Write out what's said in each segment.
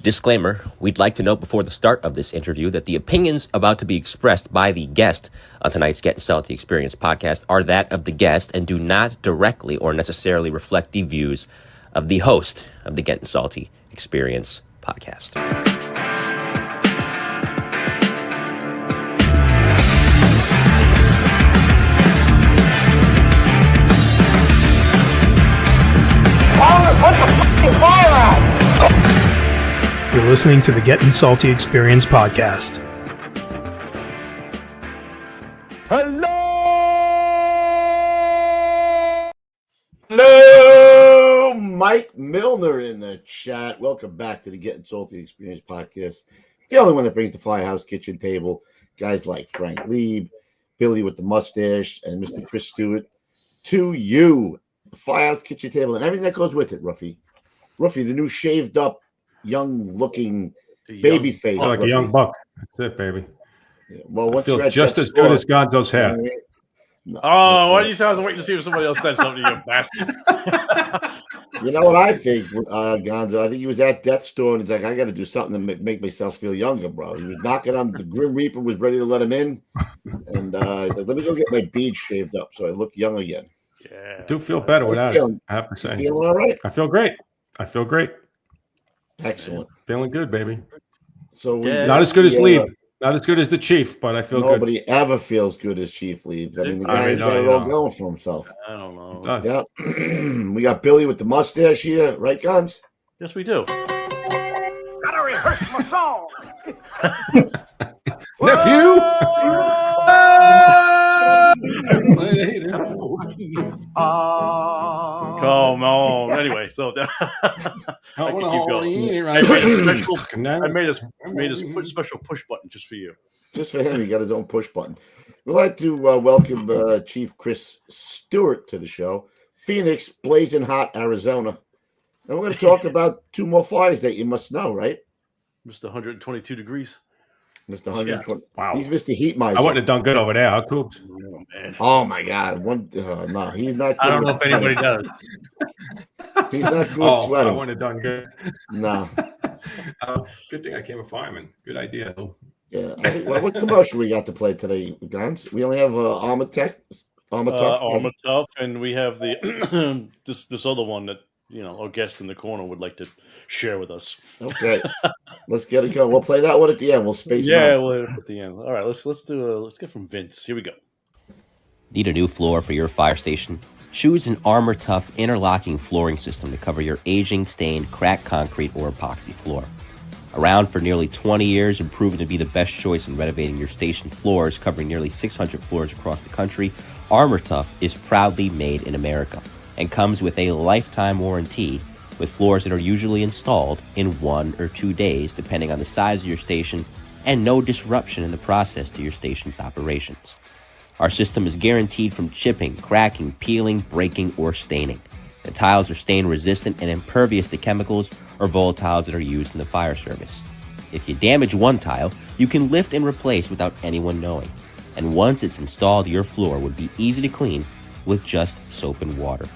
Disclaimer, we'd like to note before the start of this interview that the opinions about to be expressed by the guest on tonight's Gettin Salty Experience podcast are that of the guest and do not directly or necessarily reflect the views of the host of the Gettin Salty Experience podcast. Put the fucking fire out! You're listening to the Gettin Salty Experience podcast. Hello, Mike Milner in the chat. Welcome back to the Gettin Salty Experience podcast. The only one that brings the firehouse kitchen table. Guys like Frank Leeb, Billy with the mustache, and Mr. Chris Stewart. To you, the firehouse kitchen table and everything that goes with it, Ruffy. Ruffy, the new shaved up, young-looking baby face. Like Ruffy. a young buck. That's it, baby. Yeah. Well, once I feel you're at just that as store, good as Gonzo's hair. No, Oh, why did you say I was waiting to see if somebody else said something, you bastard? You know what I think, Gonzo? I think he was at Death's store and he's like, I got to do something to make myself feel younger, bro. He was knocking on the Grim Reaper, was ready to let him in. And he's like, let me go get my beard shaved up so I look young again. Yeah. I do feel better without it, I have to say. Feeling all right? I feel great. Excellent. Feeling good, baby. So Not as good as Leeb. Not as good as the Chief, but I feel good. Nobody ever feels good as Chief Leeb. I mean, the guy's got it all going for himself. I don't know. Yeah. We got Billy with the mustache here, right, Guns? Yes, we do. Gotta rehearse my song. Nephew! Come on. Anyway, so I can keep going. I made a special push button just for you. Just for him, he got his own push button. We'd like to welcome Chief Chris Stewart to the show. Phoenix, blazing hot, Arizona. And we're going to talk about two more fires that you must know, right? Mr. 122 degrees. Mr. 120. Wow. He's Mr. Heat Miser. I wouldn't have done good over there. How cool. Oh, man. Oh, my God. No, he's not good. I don't know if anybody does. He's not good I sweating. wouldn't have done good. No. Good thing I came a fireman. Good idea. Yeah. What commercial we got to play today, Guns? We only have Armor Tech. Armor Tuff, and we have the this other one that our guest in the corner would like to share with us. Okay, let's get it going. We'll play that one at the end. We'll space. Yeah, we'll at the end. All right, let's get from Vince. Here we go. Need a new floor for your fire station? Choose an Armor Tuff interlocking flooring system to cover your aging, stained, cracked concrete or epoxy floor. Around for nearly 20 years and proven to be the best choice in renovating your station floors, covering nearly 600 floors across the country, Armor Tuff is proudly made in America and comes with a lifetime warranty with floors that are usually installed in 1 or 2 days, depending on the size of your station, and no disruption in the process to your station's operations. Our system is guaranteed from chipping, cracking, peeling, breaking, or staining. The tiles are stain resistant and impervious to chemicals or volatiles that are used in the fire service. If you damage one tile, you can lift and replace without anyone knowing. And once it's installed, your floor would be easy to clean with just soap and water.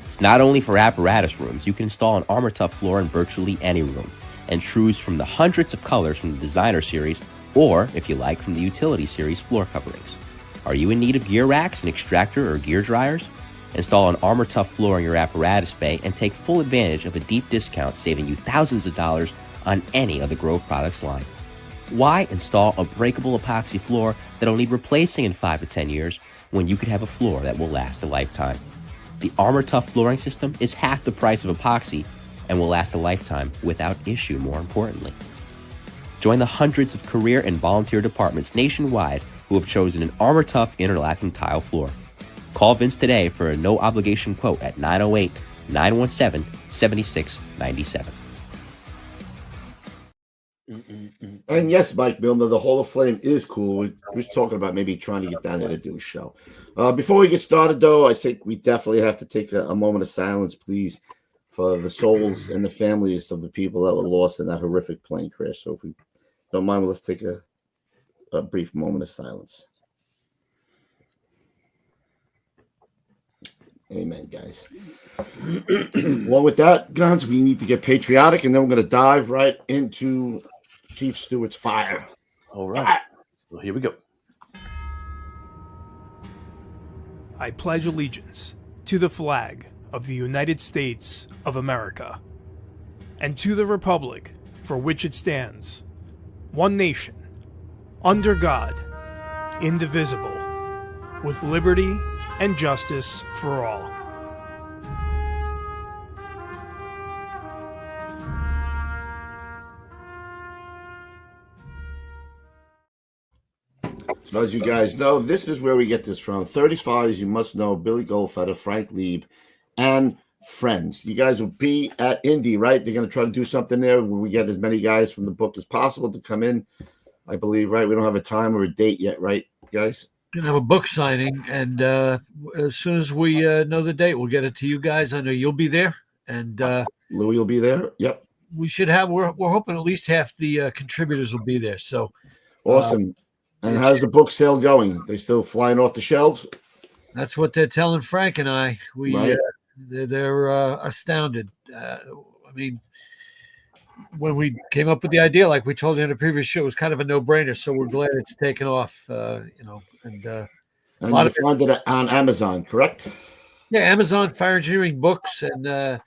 It's not only for apparatus rooms. You can install an Armor Tuff floor in virtually any room and choose from the hundreds of colors from the Designer Series or, if you like, from the Utility Series floor coverings. Are you in need of gear racks, an extractor, or gear dryers? Install an Armor Tuff floor in your apparatus bay and take full advantage of a deep discount, saving you thousands of dollars on any of the Grove products line. Why install a breakable epoxy floor that'll need replacing in 5 to 10 years when you could have a floor that will last a lifetime? The Armor Tuff flooring system is half the price of epoxy and will last a lifetime without issue, more importantly. Join the hundreds of career and volunteer departments nationwide who have chosen an Armor Tuff interlocking tile floor. Call Vince today for a no-obligation quote at 908-917-7697. And yes, Mike Milner, the Hall of Flame is cool. We were talking about maybe trying to get down there to do a show. Before we get started, though, I think we definitely have to take a moment of silence, please, for the souls and the families of the people that were lost in that horrific plane crash. So if we don't mind, let's take a brief moment of silence. Amen, guys. Well, with that, guns, we need to get patriotic, and then we're going to dive right into Chief Stewart's fire. All right. Well, here we go. I pledge allegiance to the flag of the United States of America and to the republic for which it stands, one nation, under God, indivisible, with liberty and justice for all. So as you guys know, this is where we get this from. 30s Fires, you must know Billy Goldfeder, Frank Leeb, and friends. You guys will be at Indy, right? They're going to try to do something there where we get as many guys from the book as possible to come in, I believe, right? We don't have a time or a date yet, right, guys? We're going to have a book signing, and as soon as we know the date, we'll get it to you guys. I know you'll be there, and Louis will be there. Yep. We should have. We're hoping at least half the contributors will be there. So awesome. And how's the book sale going? They still flying off the shelves? That's what they're telling Frank and I. Right. They're astounded. I mean, when we came up with the idea, like we told you in the previous show, it was kind of a no-brainer. So we're glad it's taken off. And a lot of find it on Amazon, correct? Yeah, Amazon, Fire Engineering Books, and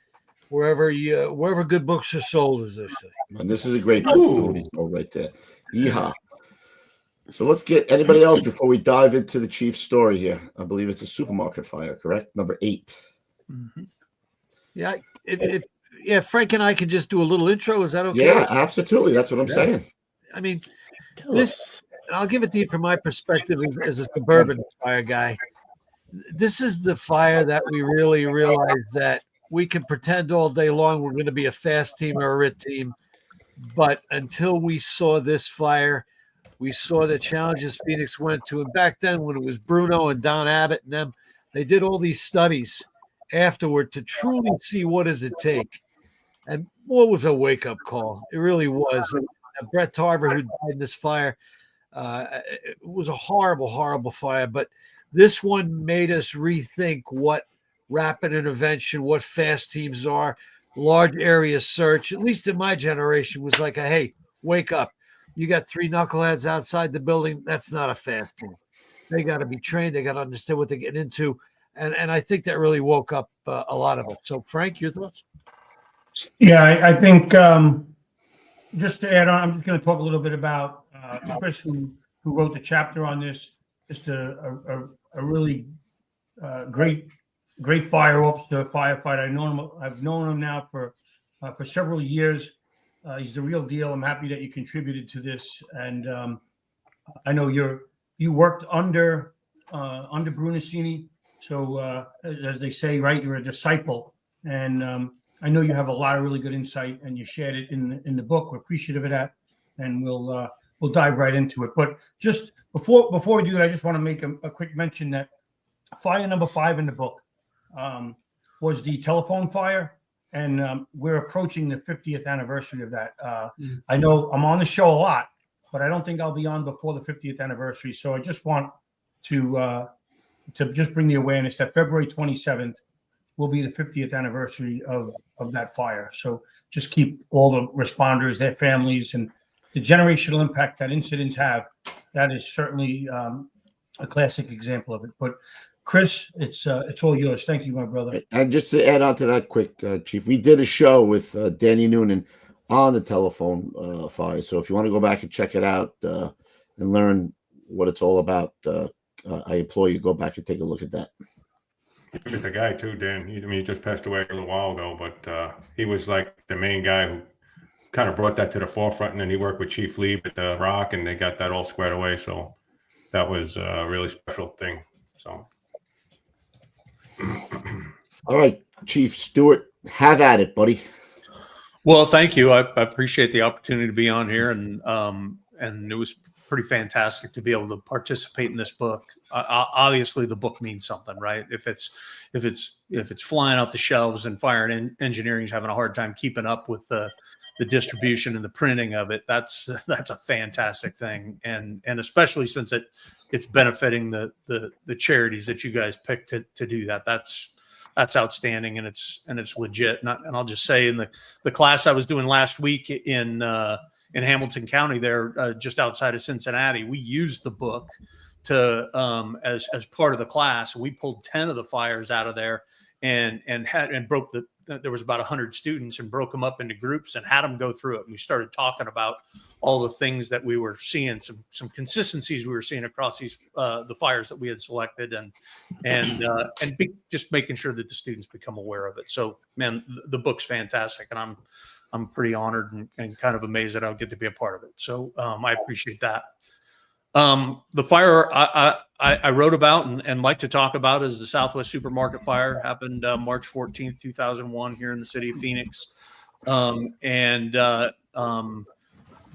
wherever good books are sold, as they say. And this is a great book right there. Yeehaw. So let's get anybody else before we dive into the chief's story here. I believe it's a supermarket fire, correct? Number 8. Mm-hmm. Yeah, if Frank and I can just do a little intro, is that okay? Yeah, absolutely. That's what I'm saying. I mean, I'll give it to you from my perspective as a suburban fire guy. This is the fire that we really realize that we can pretend all day long we're going to be a fast team or a RIT team, but until we saw this fire, we saw the challenges Phoenix went to. And back then, when it was Bruno and Don Abbott and them, they did all these studies afterward to truly see what does it take. And what was a wake-up call? It really was. And Brett Tarver, who died in this fire, it was a horrible, horrible fire. But this one made us rethink what rapid intervention, what fast teams are, large area search, at least in my generation, was like hey, wake up. You got 3 knuckleheads outside the building. That's not a fast team. They got to be trained. They got to understand what they're getting into. And I think that really woke up a lot of it. So, Frank, your thoughts? Yeah, I think just to add on, I'm just going to talk a little bit about Chris, who wrote the chapter on this. Just a really great fire officer, firefighter. I've known him now for several years. He's the real deal. I'm happy that you contributed to this, and I know you worked under Brunacini, so as they say, right, you're a disciple, and I know you have a lot of really good insight, and you shared it in the book. We're appreciative of that, and we'll dive right into it. But just before we do that, I just want to make a quick mention that fire number 5 in the book was the telephone fire. And we're approaching the 50th anniversary of that. I know I'm on the show a lot, but I don't think I'll be on before the 50th anniversary. So I just want to just bring the awareness that February 27th will be the 50th anniversary of that fire. So just keep all the responders, their families, and the generational impact that incidents have. That is certainly a classic example of it. But Chris, it's all yours. Thank you, my brother. And just to add on to that quick, Chief, we did a show with Danny Noonan on the telephone fire. So if you want to go back and check it out and learn what it's all about, I implore you to go back and take a look at that. He was the guy too, Dan. He just passed away a little while ago, but he was like the main guy who kind of brought that to the forefront. And then he worked with Chief Leeb at the Rock, and they got that all squared away. So that was a really special thing. So. All right, Chief Stewart, have at it, buddy. Well, thank you. I appreciate the opportunity to be on here, and it was pretty fantastic to be able to participate in this book. Obviously, the book means something, right? If it's flying off the shelves and fire and engineering is having a hard time keeping up with the distribution and the printing of it, that's a fantastic thing, and especially since it's benefiting the charities that you guys picked to do that. that's outstanding, and it's legit. And I'll just say, in the class I was doing last week in Hamilton County, there just outside of Cincinnati, we used the book to as part of the class. We pulled 10 of the fires out of there and broke there was about 100 students, and broke them up into groups and had them go through it. And we started talking about all the things that we were seeing, some consistencies we were seeing across these the fires that we had selected, just making sure that the students become aware of it. So, man, the book's fantastic, and I'm pretty honored and kind of amazed that I'll get to be a part of it. So I appreciate that. The fire I wrote about and like to talk about is the Southwest Supermarket fire. Happened March 14th, 2001 here in the city of Phoenix.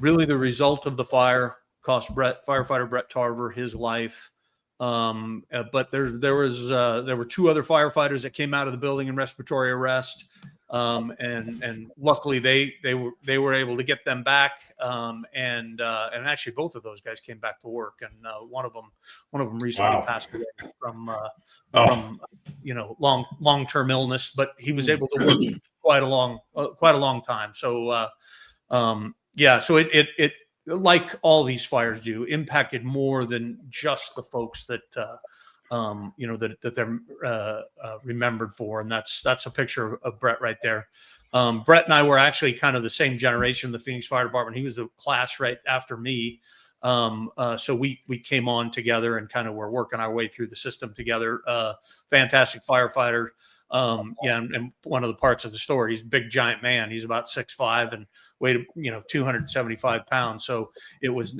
Really the result of the fire cost firefighter Brett Tarver his life. But there were two other firefighters that came out of the building in respiratory arrest. And luckily they were able to get them back. And actually both of those guys came back to work, and one of them recently passed away from long-term illness, but he was able to work quite a long time. So so it like all these fires do, impacted more than just the folks that that they're remembered for. And that's a picture of Brett right there. Brett and I were actually kind of the same generation of the Phoenix Fire Department. He was the class right after me. So we came on together and kind of were working our way through the system together. Fantastic firefighter. And one of the parts of the story, he's a big giant man. He's about 6'5" and weighed 275 pounds. So it was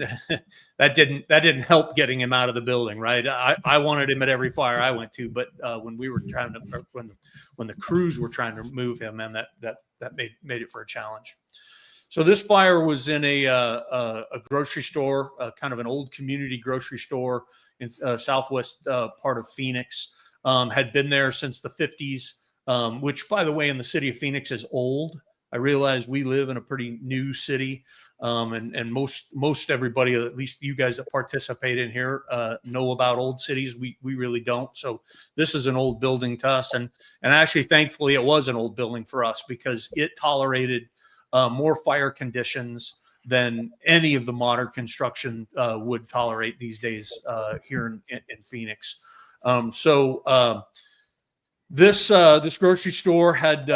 that didn't help getting him out of the building, right? I wanted him at every fire I went to, but when the crews were trying to move him, and that made it for a challenge. So this fire was in a grocery store, kind of an old community grocery store in southwest part of Phoenix. Had been there since the 50s, which, by the way, in the city of Phoenix is old. I realize we live in a pretty new city, and most everybody, at least you guys that participate in here, know about old cities. We really don't. So this is an old building to us, and actually, thankfully, it was an old building for us because it tolerated more fire conditions than any of the modern construction would tolerate these days here in Phoenix. This grocery store had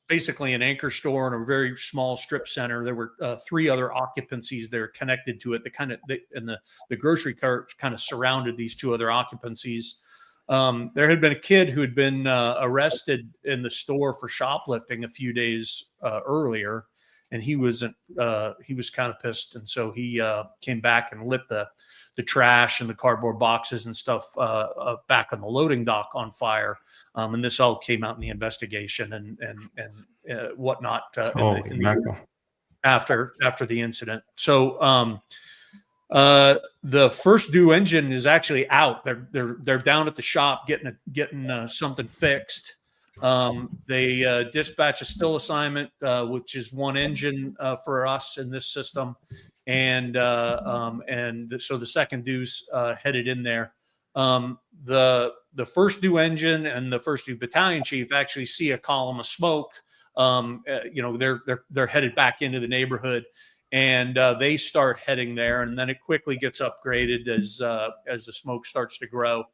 basically an anchor store and a very small strip center. There were 3 other occupancies that are connected to it. The grocery cart kind of surrounded these 2 other occupancies. There had been a kid who had been arrested in the store for shoplifting a few days earlier, and he was kind of pissed, and so he came back and lit the trash and the cardboard boxes and stuff back on the loading dock on fire. And this all came out in the investigation and whatnot after the incident. So the first due engine is actually out. They're down at the shop getting something fixed. They dispatch a still assignment, which is 1 engine for us in this system. And so the second due's headed in there. The first due engine and the first due battalion chief actually see a column of smoke. They're headed back into the neighborhood, and they start heading there. And then it quickly gets upgraded as the smoke starts to grow.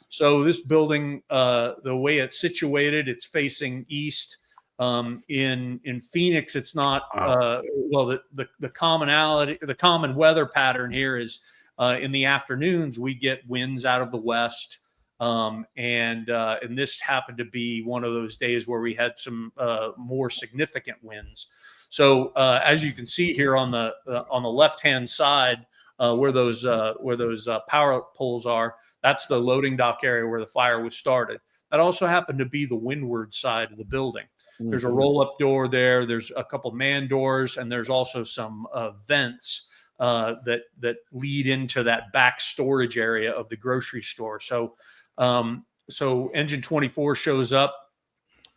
So this building, the way it's situated, it's facing east. In Phoenix, it's not the commonality. The common weather pattern here is in the afternoons we get winds out of the west, and this happened to be one of those days where we had some more significant winds. So as you can see here on the left hand side, where those power poles are, that's the loading dock area where the fire was started. That also happened to be the windward side of the building. There's a roll-up door there. There's a couple man doors, and there's also some vents that lead into that back storage area of the grocery store. So Engine 24 shows up.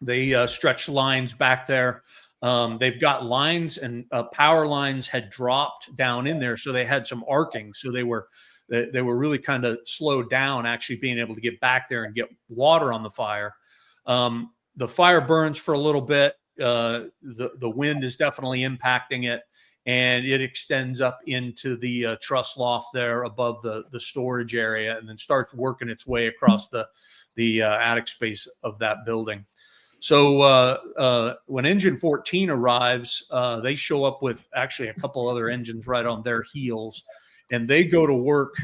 They stretch lines back there. They've got lines, and power lines had dropped down in there, so they had some arcing. So they were really kind of slowed down, actually being able to get back there and get water on the fire. The fire burns for a little bit. The wind is definitely impacting it, and it extends up into the truss loft there above the storage area, and then starts working its way across the attic space of that building. So when engine 14 arrives, they show up with actually a couple other engines right on their heels, and they go to work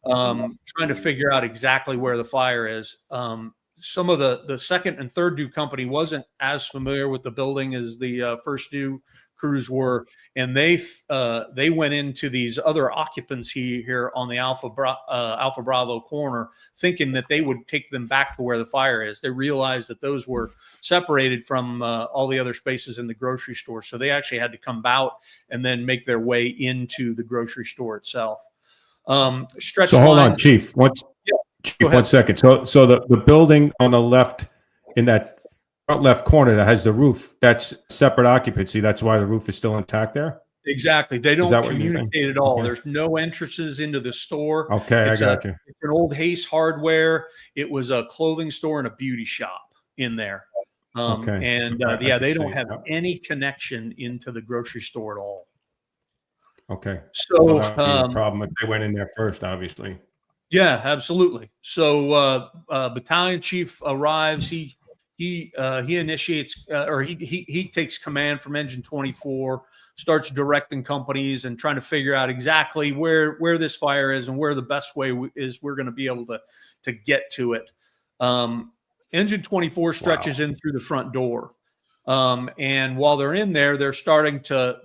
trying to figure out exactly where the fire is. Some of the second and third due company wasn't as familiar with the building as the first due crews were, and they went into these other occupancy here on the Alpha Bravo corner, thinking that they would take them back to where the fire is. They realized that those were separated from all the other spaces in the grocery store, so they actually had to come out and then make their way into the grocery store itself. Stretch so hold on, lines, Chief. Chief, 1 second. So the building on the left, in that front left corner that has the roof, that's separate occupancy. That's why the roof is still intact there? Exactly. They don't communicate at all. Okay. There's no entrances into the store. Okay, I got you. It's an old Hayes Hardware. It was a clothing store and a beauty shop in there. Okay. And yeah, they don't have any connection into the grocery store at all. Okay. So that would be a problem if they went in there first, obviously. Yeah, absolutely. So battalion chief arrives. He initiates or he takes command from Engine 24, starts directing companies and trying to figure out exactly where this fire is and where the best way is we're going to be able to get to it. Engine 24 stretches in through the front door, and while they're in there, they're starting to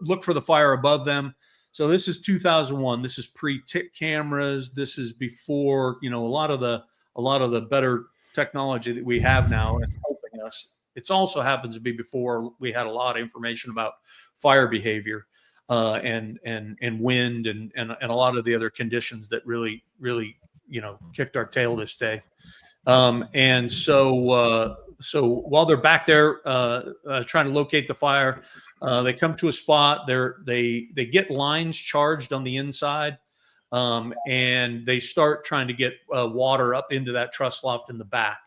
look for the fire above them. So this is 2001. This is pre-tick cameras. This is before, a lot of the better technology that we have now is helping us. It also happens to be before we had a lot of information about fire behavior and wind and a lot of the other conditions that really kicked our tail this day. And so while they're back there trying to locate the fire, they come to a spot. They get lines charged on the inside, and they start trying to get water up into that truss loft in the back.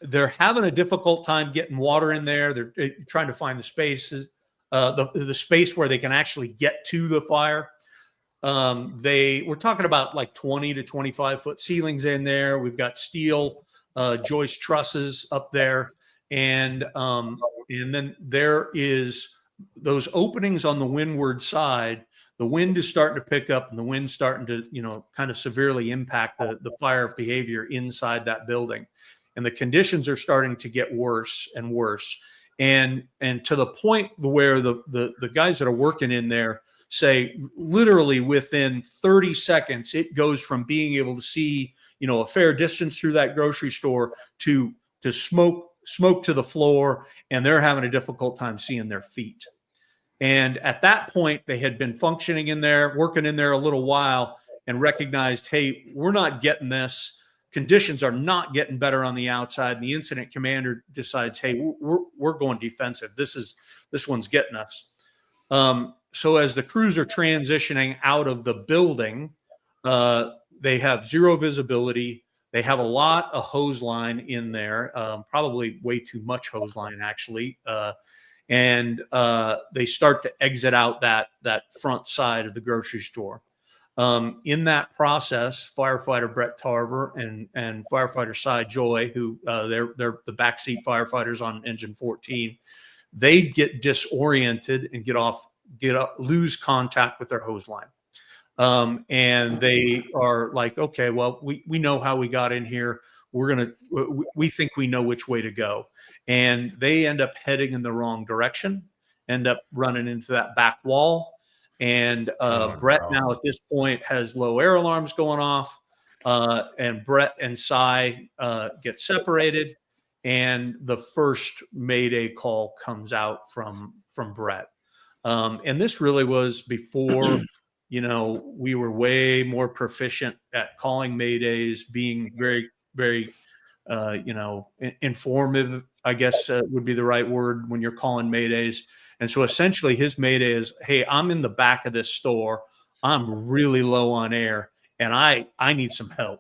They're having a difficult time getting water in there. They're trying to find the spaces, the space where they can actually get to the fire. We're talking about like 20 to 25 foot ceilings in there. We've got steel joist trusses up there, and then there is those openings on the windward side. The wind is starting to pick up, and the wind's starting to kind of severely impact the fire behavior inside that building, and the conditions are starting to get worse and worse, and to the point where the guys that are working in there say literally within 30 seconds, it goes from being able to see, a fair distance through that grocery store to smoke to the floor, and they're having a difficult time seeing their feet. And at that point, they had been functioning in there, working in there a little while, and recognized, hey, we're not getting this. Conditions are not getting better on the outside. And the incident commander decides, hey, we're going defensive. This one's getting us. So as the crews are transitioning out of the building, they have zero visibility. They have a lot of hose line in there, probably way too much hose line, actually. And they start to exit out that front side of the grocery store. In that process, firefighter Brett Tarver and firefighter Cy Joy, who they're the backseat firefighters on Engine 14, they get disoriented and lose contact with their hose line. And they are like, okay, well, we know how we got in here. We think we know which way to go. And they end up heading in the wrong direction, end up running into that back wall. And Brett now at this point has low air alarms going off, and Brett and Cy get separated, and the first Mayday call comes out from Brett. And this really was before, we were way more proficient at calling Maydays, being very, very, informative, I guess would be the right word when you're calling Maydays. And so essentially his Mayday is, hey, I'm in the back of this store. I'm really low on air, and I need some help.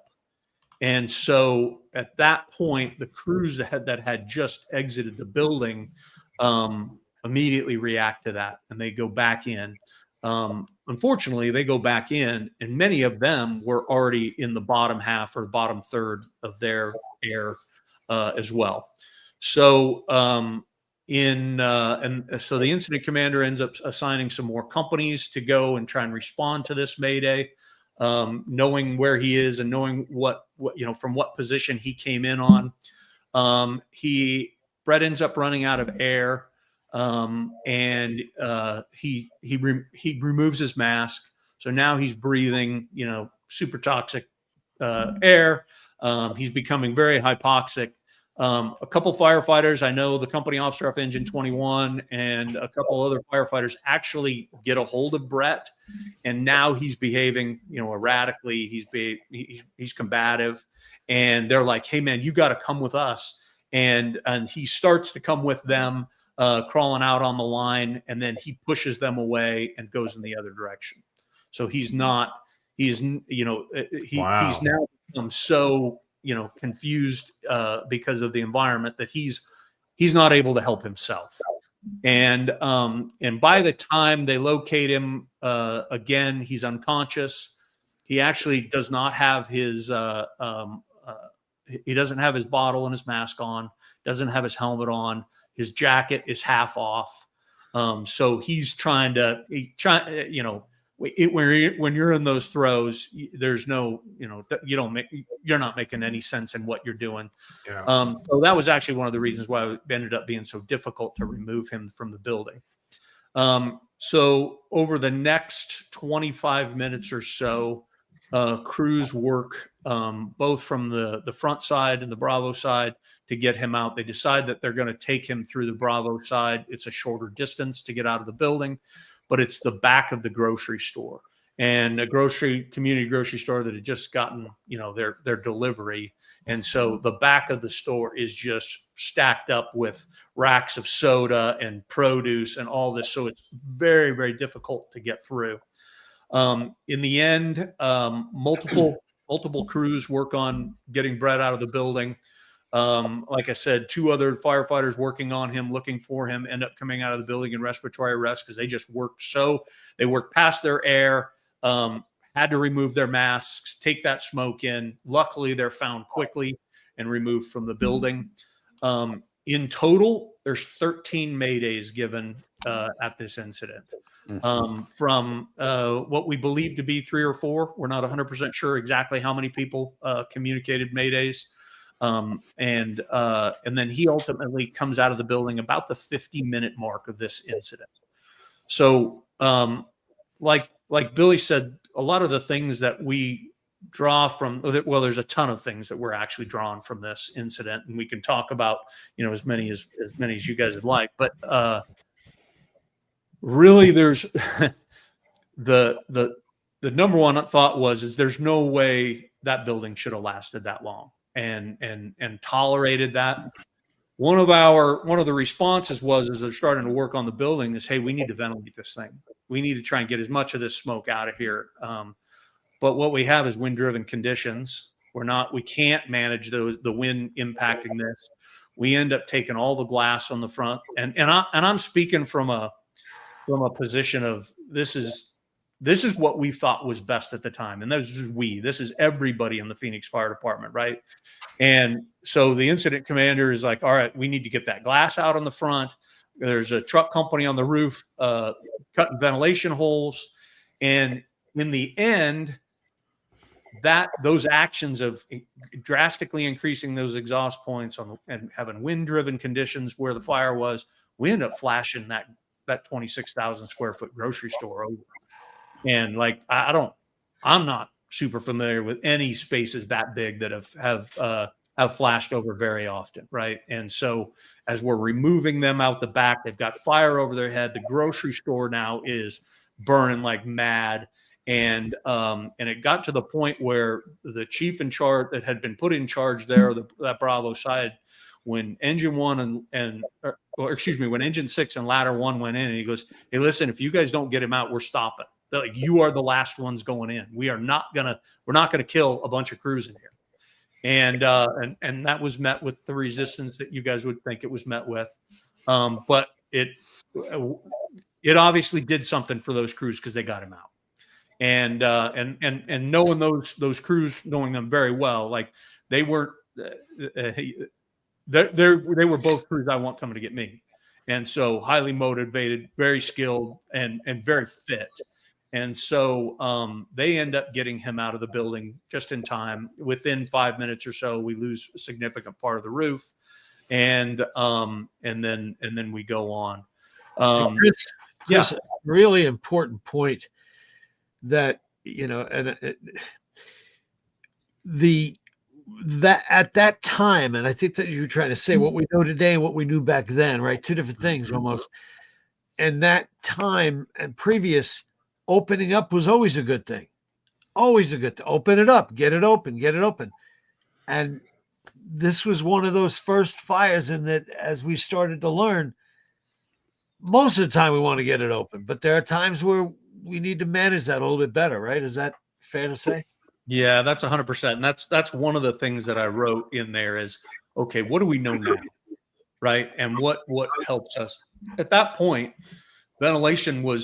And so at that point, the crews that had just exited the building immediately react to that, and they go back in. Unfortunately, they go back in, and many of them were already in the bottom half or bottom third of their air as well. So and so the incident commander ends up assigning some more companies to go and try and respond to this mayday, knowing where he is and knowing what from what position he came in on. Brett ends up running out of air, and he removes his mask. So now he's breathing, super toxic air. He's becoming very hypoxic. A couple firefighters, I know the company officer off engine 21 and a couple other firefighters actually get a hold of Brett, and now he's behaving, erratically. He's combative, and they're like, "Hey man, you got to come with us." And he starts to come with them, crawling out on the line, and then he pushes them away and goes in the other direction. So he's now become so confused because of the environment that he's not able to help himself. And by the time they locate him again, he's unconscious. He actually does not have his he doesn't have his bottle and his mask on, doesn't have his helmet on. His jacket is half off. So he's trying to, when you're in those throes, there's no, you're not making any sense in what you're doing. Yeah. So that was actually one of the reasons why it ended up being so difficult to remove him from the building. So over the next 25 minutes or so, crews work both from the front side and the Bravo side to get him out. They decide that they're going to take him through the Bravo side. It's a shorter distance to get out of the building, but it's the back of the grocery store, and a community grocery store that had just gotten, their delivery. And so the back of the store is just stacked up with racks of soda and produce and all this. So it's very, very difficult to get through. In the end, multiple crews work on getting Brett out of the building. Like I said, 2 other firefighters working on him, looking for him, end up coming out of the building in respiratory arrest because they just worked past their air, had to remove their masks, take that smoke in. Luckily, they're found quickly and removed from the building. In total, there's 13 maydays given at this incident. From what we believe to be 3 or 4. We're not 100% sure exactly how many people communicated maydays. And then he ultimately comes out of the building about the 50-minute mark of this incident. So like Billy said, a lot of the things that we draw from, well, there's a ton of things that we're actually drawn from this incident, and we can talk about, as many as you guys would like, but really there's the number one thought is there's no way that building should have lasted that long and tolerated that. One of the responses as they're starting to work on the building is, hey, we need to ventilate this thing. We need to try and get as much of this smoke out of here. But what we have is wind-driven conditions. We can't manage the wind impacting this. We end up taking all the glass on the front, and I'm speaking from a position of this is what we thought was best at the time, and this is everybody in the Phoenix Fire Department, right? And so the incident commander is like, all right, we need to get that glass out on the front. There's a truck company on the roof cutting ventilation holes, and in the end, those actions of drastically increasing those exhaust points and having wind-driven conditions where the fire was, we end up flashing that 26,000 square foot grocery store over. And I'm not super familiar with any spaces that big that have flashed over very often, right? And so as we're removing them out the back, they've got fire over their head. The grocery store now is burning like mad. And it got to the point where the chief in charge that had been put in charge there, that Bravo side, when engine 1 when engine 6 and ladder 1 went in, and he goes, hey, listen, if you guys don't get him out, we're stopping. They're like, you are the last ones going in. We're not gonna kill a bunch of crews in here. and that was met with the resistance that you guys would think it was met with, but it obviously did something for those crews because they got him out, and knowing those crews, knowing them very well, like they weren't they were both crews I want coming to get me, and so highly motivated, very skilled, and very fit. And so they end up getting him out of the building just in time. Within 5 minutes or so, we lose a significant part of the roof, and then we go on. Chris, really important point that that at that time, and I think that you're trying to say what we know today and what we knew back then, right? Two different things almost. And that time and previous, opening up was always a good thing. Always a good thing. Open it up, get it open. And this was one of those first fires in that, as we started to learn, most of the time we want to get it open, but there are times where we need to manage that a little bit better, right? Is that fair to say? Yeah, that's 100%. And that's one of the things that I wrote in there is, okay, what do we know now? Right. And what helps us at that point? Ventilation, we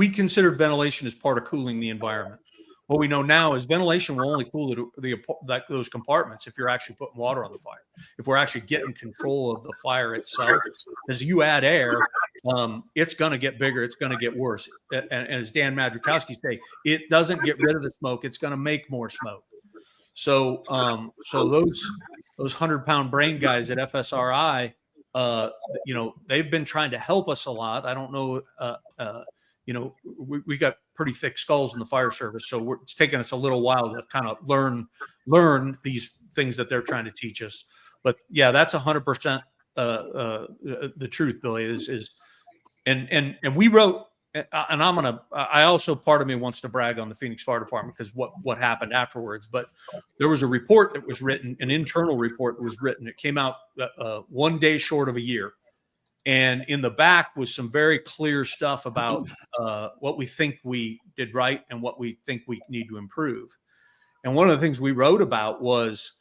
considered ventilation as part of cooling the environment. What we know now is ventilation will only cool those compartments if you're actually putting water on the fire. If we're actually getting control of the fire itself, as you add air, it's going to get bigger. It's going to get worse. And as Dan Madrukowski say, it doesn't get rid of the smoke. It's going to make more smoke. So those 100-pound brain guys at FSRI, they've been trying to help us a lot. I don't know. We got pretty thick skulls in the fire service, so it's taken us a little while to kind of learn these things that they're trying to teach us. But yeah, that's 100% the truth, Billy. And we wrote, and I also, part of me wants to brag on the Phoenix Fire Department because what happened afterwards. But there was a report that was written, an internal report that was written. It came out 1 day short of a year. And in the back was some very clear stuff about what we think we did right and what we think we need to improve. And one of the things we wrote about was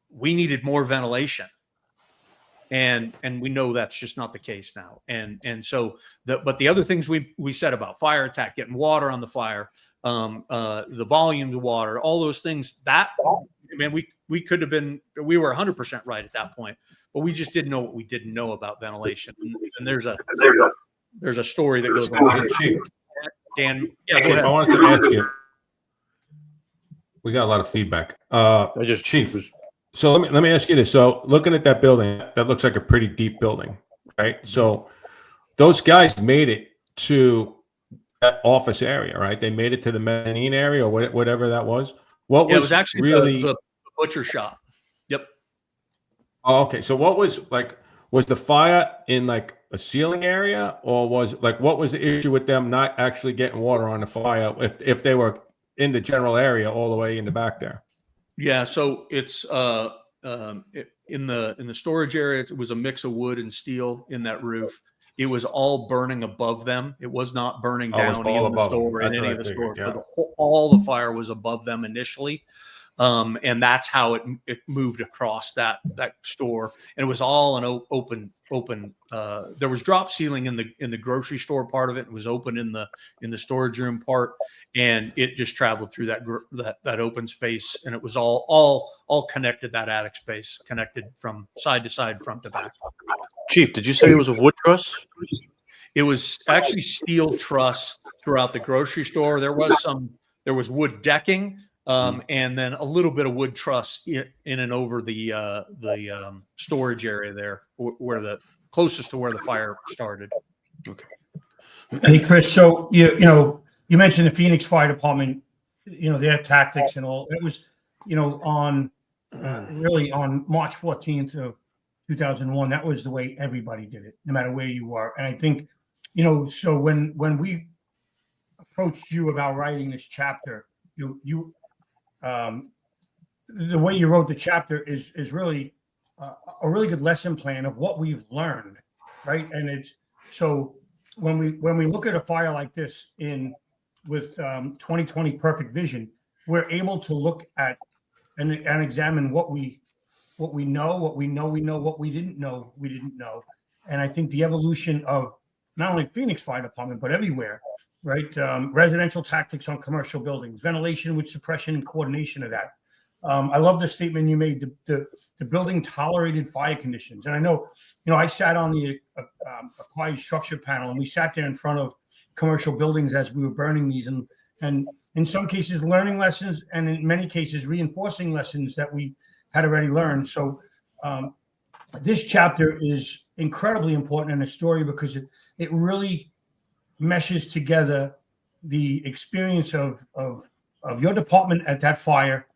we needed more ventilation. And we know that's just not the case now. And so but the other things we said about fire attack, getting water on the fire, the volume of water, all those things, that, we could have been, we were 100% right at that point, but we just didn't know what we didn't know about ventilation. And there's a story that goes on. Dan, yeah, go ahead. I wanted to ask you. We got a lot of feedback. Chief. So let me ask you this. So looking at that building, that looks like a pretty deep building, right? So those guys made it to that office area, right? They made it to the mezzanine area or whatever that was. It was actually really the butcher shop. Yep. Oh, okay. So what was the fire in like a ceiling area, or what was the issue with them not actually getting water on the fire if they were in the general area all the way in the back there? Yeah, so it's in the storage area. It was a mix of wood and steel in that roof. It was all burning above them. It was not burning down in the store in any of the stores. Yeah. So all the fire was above them initially, and that's how it moved across that store. And it was all an open. There was drop ceiling in the grocery store part of it. It was open in the storage room part, and it just traveled through that open space, and it was all connected. That attic space connected from side to side, front to back. Chief, did you say it was a wood truss? It was actually steel truss throughout the grocery store. There was wood decking, and then a little bit of wood truss in and over the storage area there, where the closest to where the fire started. Okay. Hey, Chris. So you mentioned the Phoenix Fire Department, their tactics and all. It was, on March 14th of 2001. That was the way everybody did it, no matter where you were. And I think, so when we approached you about writing this chapter, the way you wrote the chapter is really a really good lesson plan of what we've learned, right? And it's so when we look at a fire like this with 20/20 perfect vision, we're able to look at and examine what we know, what we know, what we didn't know. And I think the evolution of not only Phoenix Fire Department, but everywhere, right? Residential tactics on commercial buildings, ventilation with suppression and coordination of that. I love the statement you made, the building tolerated fire conditions. And I know, I sat on the acquired structure panel, and we sat there in front of commercial buildings as we were burning these, and in some cases learning lessons, and in many cases reinforcing lessons that we had already learned. So this chapter is incredibly important in the story because it really meshes together the experience of your department at that fire,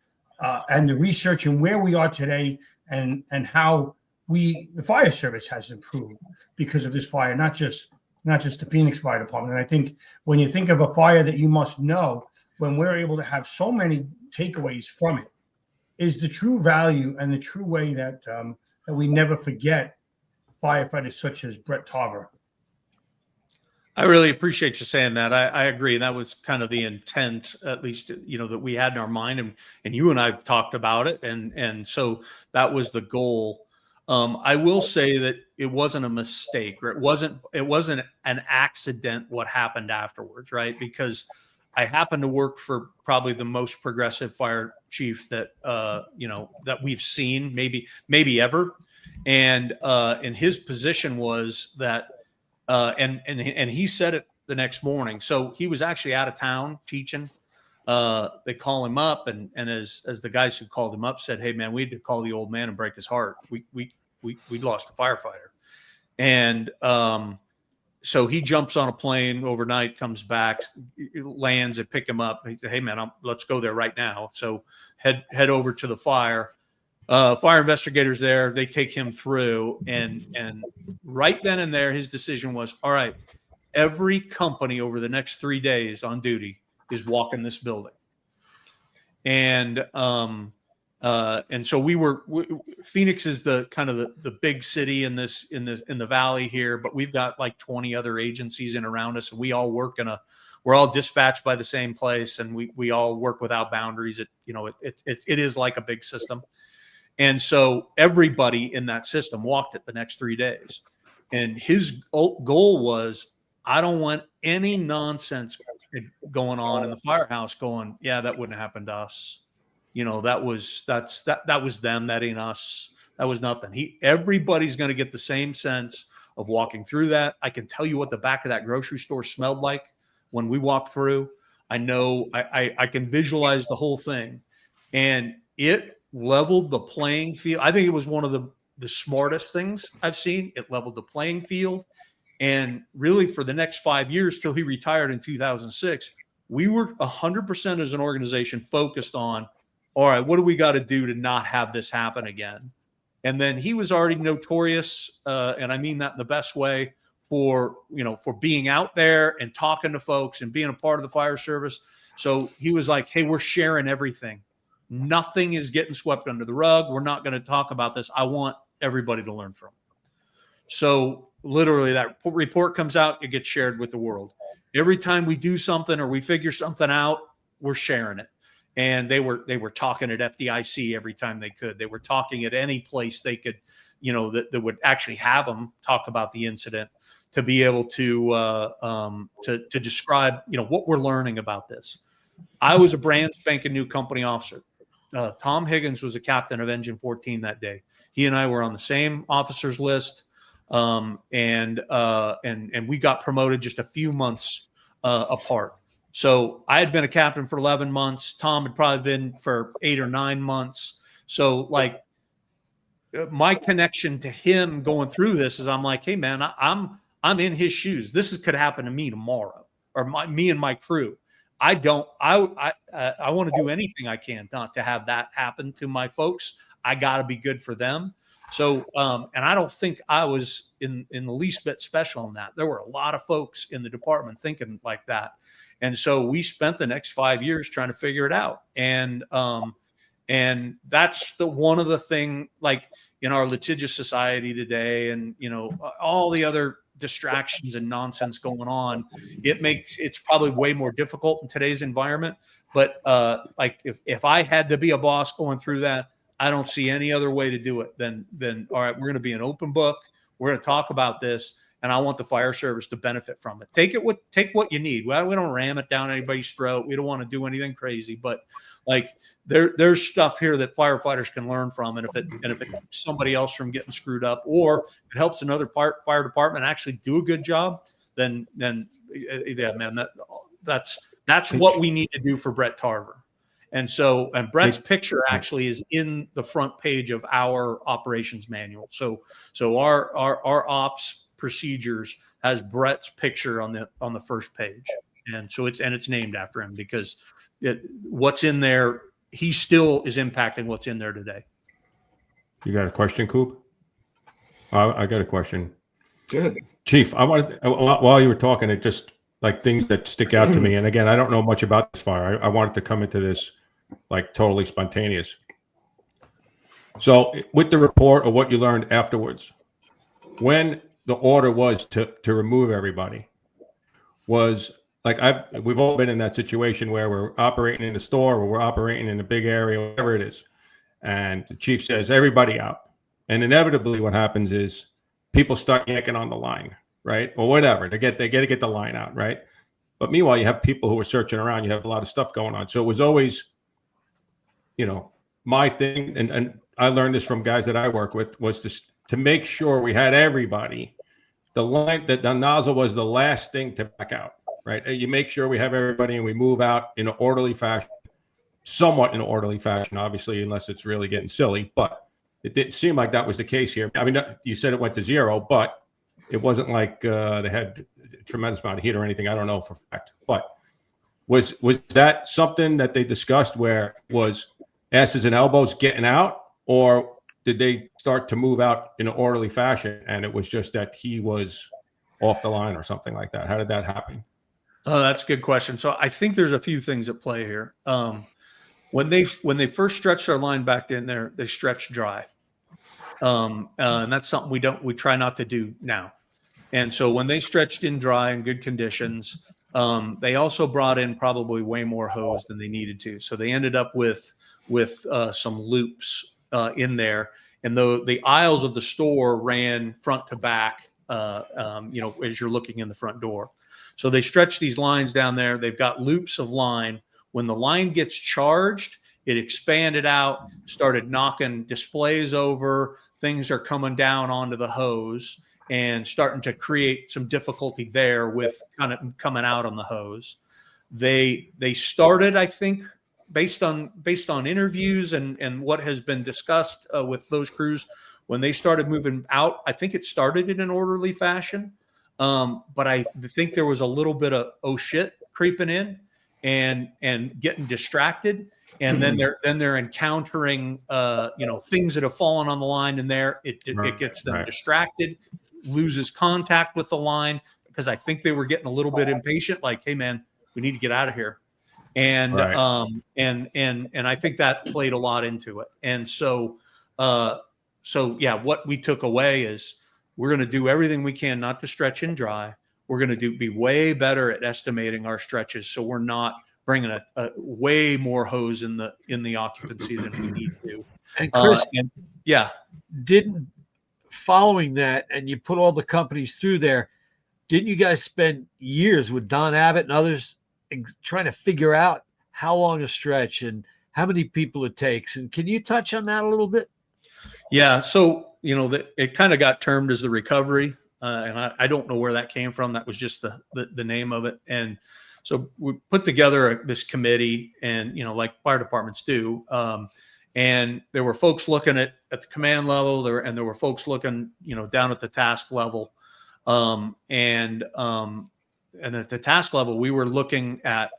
and the research and where we are today, and how the fire service has improved because of this fire, not just the Phoenix Fire Department. And I think when you think of a fire that you must know, when we're able to have so many takeaways from it, is the true value and the true way that we never forget firefighters such as Brett Tarver. I really appreciate you saying that. I agree. That was kind of the intent, at least, that we had in our mind, and you and I've talked about it. And so that was the goal. I will say that it wasn't a mistake, or it wasn't an accident what happened afterwards, right? Because I happened to work for probably the most progressive fire chief that that we've seen, maybe ever. And his position was that and he said it the next morning. So he was actually out of town teaching. They call him up, and as the guys who called him up said, "Hey man, we had to call the old man and break his heart. We lost a firefighter." And so he jumps on a plane overnight, comes back, lands, and pick him up. He said, "Hey man, let's go there right now." So head over to the fire. Fire investigators there, they take him through, and right then and there, his decision was, all right, every company over the next 3 days on duty is walking this building. And so Phoenix is the kind of the big city in the valley here, but we've got like 20 other agencies in around us, and we all work we're all dispatched by the same place, and we all work without boundaries. It is like a big system. And so everybody in that system walked it the next 3 days. And his goal was, I don't want any nonsense going on in the firehouse going, yeah, that wouldn't happen to us. That was them. That ain't us. That was nothing. Everybody's going to get the same sense of walking through that. I can tell you what the back of that grocery store smelled like when we walked through. I know I can visualize the whole thing, and it leveled the playing field. I think it was one of the smartest things I've seen. It leveled the playing field. And really for the next 5 years till he retired in 2006, we were 100% as an organization focused on, all right, what do we got to do to not have this happen again? And then he was already notorious, and I mean that in the best way, for being out there and talking to folks and being a part of the fire service. So he was like, hey, we're sharing everything. Nothing is getting swept under the rug. We're not going to talk about this. I want everybody to learn from it. So literally that report comes out, it gets shared with the world. Every time we do something or we figure something out, we're sharing it. And they were talking at FDIC every time they could. They were talking at any place they could, that would actually have them talk about the incident, to be able to describe, what we're learning about this. I was a brand spanking new company officer. Tom Higgins was a captain of Engine 14 that day. He and I were on the same officers list, and we got promoted just a few months apart. So I had been a captain for 11 months. Tom had probably been for 8 or 9 months. So my connection to him going through this is, I'm like, hey man, I'm in his shoes. This could happen to me tomorrow, or me and my crew. I want to do anything I can not to have that happen to my folks. I got to be good for them. So, and I don't think I was in the least bit special in that. There were a lot of folks in the department thinking like that. And so we spent the next 5 years trying to figure it out. And that's one of the thing, like in our litigious society today, and, all the other distractions and nonsense going on, it's probably way more difficult in today's environment. But like if I had to be a boss going through that, I don't see any other way to do it than all right, we're going to be an open book. We're going to talk about this, and I want the fire service to benefit from it. Take what you need. We don't ram it down anybody's throat. We don't want to do anything crazy, but like there's stuff here that firefighters can learn from, and if it keeps somebody else from getting screwed up, or it helps another fire department actually do a good job, then yeah, man, that's what we need to do for Brett Tarver. And Brett's picture actually is in the front page of our operations manual. So our ops procedures has Brett's picture on the first page. And so it's named after him because what's in there, he still is impacting what's in there today. You got a question, Coop? I got a question. Good. Chief, I wanted, while you were talking, it just like things that stick out to me. And again, I don't know much about this fire. I wanted to come into this like totally spontaneous. So with the report or what you learned afterwards, when the order was to remove everybody, was like we've all been in that situation where we're operating in a store or we're operating in a big area, whatever it is, and the chief says everybody out, and inevitably what happens is people start yanking on the line, right, or whatever. They got to get the line out, right? But meanwhile, you have people who are searching around. You have a lot of stuff going on. So it was always, my thing, and I learned this from guys that I work with, was to make sure we had everybody. The line, that the nozzle was the last thing to back out, right? You make sure we have everybody and we move out in an orderly fashion, somewhat in an orderly fashion, obviously, unless it's really getting silly. But it didn't seem like that was the case here. I mean, you said it went to zero, but it wasn't like they had a tremendous amount of heat or anything. I don't know for a fact. But was that something that they discussed where it was asses and elbows getting out, or did they start to move out in an orderly fashion and it was just that he was off the line or something like that? How did that happen? Oh, that's a good question. So I think there's a few things at play here. When they first stretched our line back in there, they stretched dry. And that's something we try not to do now. And so when they stretched in dry in good conditions, they also brought in probably way more hose than they needed to. So they ended up with some loops in there. And though the aisles of the store ran front to back, as you're looking in the front door. So they stretch these lines down there. They've got loops of line. When the line gets charged, it expanded out, started knocking displays over. Things are coming down onto the hose and starting to create some difficulty there with kind of coming out on the hose. They started, I think, based on interviews and what has been discussed with those crews, when they started moving out, I think it started in an orderly fashion. But I think there was a little bit of oh shit creeping in and getting distracted. And then they're encountering things that have fallen on the line, and it gets them distracted, loses contact with the line, because I think they were getting a little bit impatient, like, hey man, we need to get out of here. And and I think that played a lot into it. And so what we took away is we're going to do everything we can not to stretch and dry. We're going to be way better at estimating our stretches, so we're not bringing a way more hose in the occupancy than we need to. And Chris, didn't following that, and you put all the companies through there, didn't you guys spend years with Don Abbott and others trying to figure out how long a stretch and how many people it takes? And can you touch on that a little bit? Yeah. So, it kind of got termed as the recovery. And I don't know where that came from. That was just the name of it. And so we put together this committee, and, like fire departments do. And there were folks looking at the command level and there were folks looking, down at the task level. And at the task level, we were looking at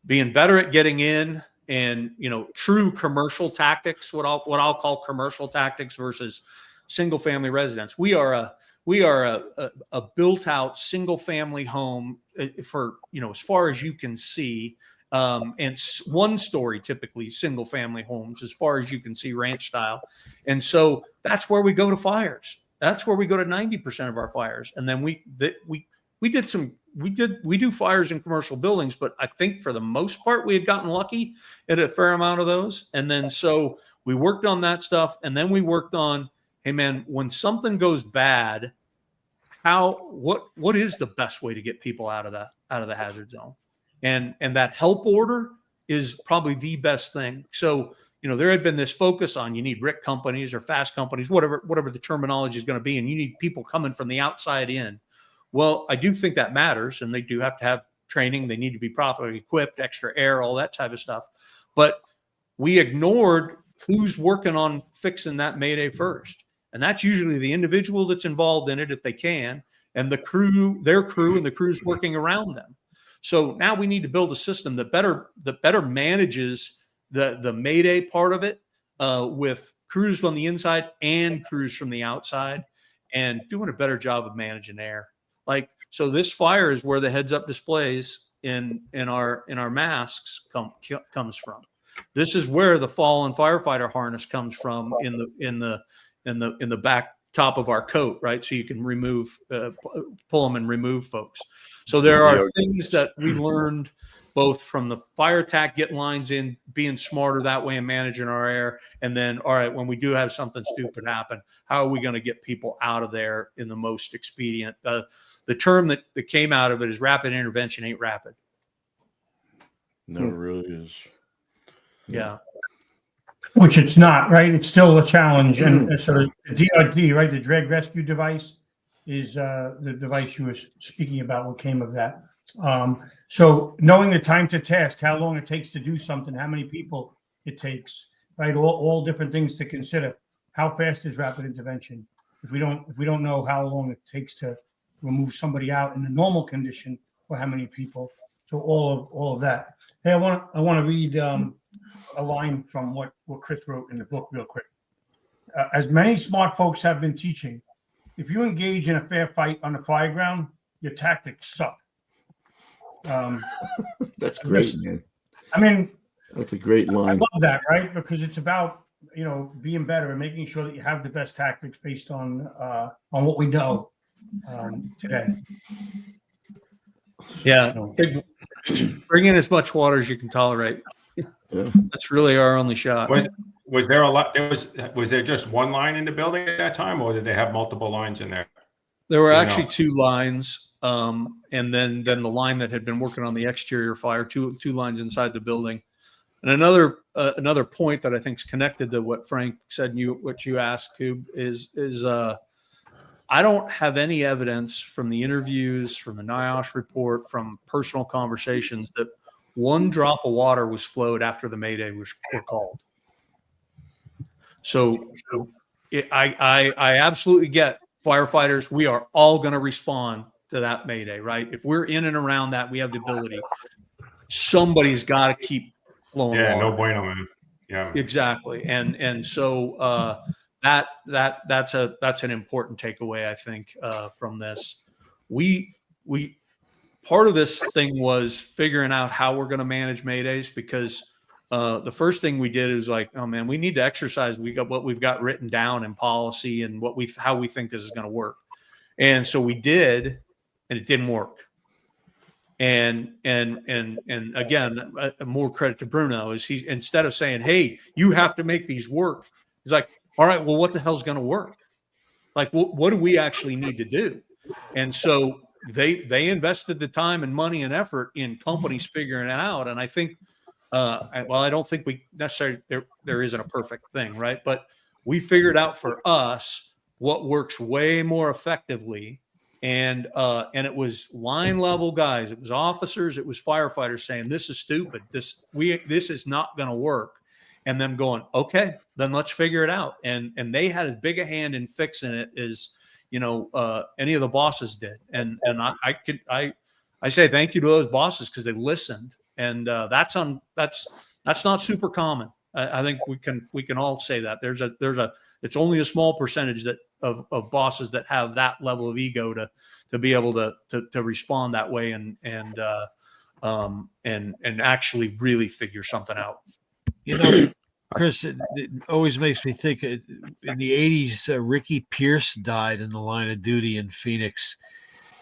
being better at getting in and, true commercial tactics, what I'll call commercial tactics versus single family residence. We are a built out single family home for, as far as you can see, and one story, typically single family homes, as far as you can see, ranch style. And so that's where we go to fires. That's where we go to 90% of our fires. And then we we do fires in commercial buildings, but I think for the most part we had gotten lucky at a fair amount of those. And then so we worked on that stuff, and then we worked on, hey man, when something goes bad, what is the best way to get people out of the hazard zone? And that help order is probably the best thing. So, there had been this focus on you need RIC companies or fast companies, whatever the terminology is going to be, and you need people coming from the outside in. Well, I do think that matters, and they do have to have training. They need to be properly equipped, extra air, all that type of stuff. But we ignored who's working on fixing that Mayday first. And that's usually the individual that's involved in it, if they can, and their crew and the crews working around them. So now we need to build a system that better manages the Mayday part of it, with crews on the inside and crews from the outside, and doing a better job of managing air. So this fire is where the heads-up displays in our masks comes from. This is where the fallen firefighter harness comes from in the back top of our coat, right? So you can pull them and remove folks. So there are things that we learned both from the fire attack, getting lines in, being smarter that way and managing our air. And then, all right, when we do have something stupid happen, how are we going to get people out of there in the most expedient? The term that came out of it is rapid intervention ain't rapid. No, it really is. Yeah. Which it's not, right? It's still a challenge. And so the DRD, right, the drag rescue device is the device you were speaking about, what came of that. So knowing the time to task, how long it takes to do something, how many people it takes, right? All different things to consider. How fast is rapid intervention? If we don't know how long it takes to remove somebody out in a normal condition, or how many people. So all of that. Hey, I want to read a line from what Chris wrote in the book real quick. As many smart folks have been teaching, if you engage in a fair fight on the fire ground, your tactics suck. That's great, man. I mean, that's a great line. I love that, right? Because it's about being better and making sure that you have the best tactics based on what we know today. Yeah, bring in as much water as you can tolerate. Yeah. That's really our only shot. Was there a lot? Was there just one line in the building at that time, or did they have multiple lines in there? There were actually two lines, and then the line that had been working on the exterior fire, two lines inside the building. And another point that I think is connected to what Frank said and what you asked, Koob, is I don't have any evidence from the interviews, from the NIOSH report, from personal conversations that one drop of water was flowed after the Mayday were called. So I absolutely get firefighters. We are all going to respond to that Mayday, right? If we're in and around that, we have the ability. Somebody's got to keep flowing water. No bueno, man. Yeah, exactly. And so that's an important takeaway, I think, from this. We part of this thing was figuring out how we're going to manage Maydays, because the first thing we did is like, oh man, we need to exercise. We got what we've got written down in policy and how we think this is going to work. And so we did, and it didn't work. And again, more credit to Bruno is he, instead of saying, hey, you have to make these work, he's like, all right, well, what the hell's going to work? Like, what do we actually need to do? And so they invested the time and money and effort in companies figuring it out. And I think, I don't think we necessarily, there isn't a perfect thing, right? But we figured out for us what works way more effectively. And it was line level guys, it was officers, it was firefighters saying, this is stupid. This is not going to work. And them going, okay, then let's figure it out. And they had as big a hand in fixing it as, any of the bosses did. And I say thank you to those bosses, because they listened. And that's not super common. I think we can all say that it's only a small percentage of bosses that have that level of ego to be able to respond that way and actually really figure something out. Chris, it always makes me think in the 80s, Ricky Pierce died in the line of duty in Phoenix.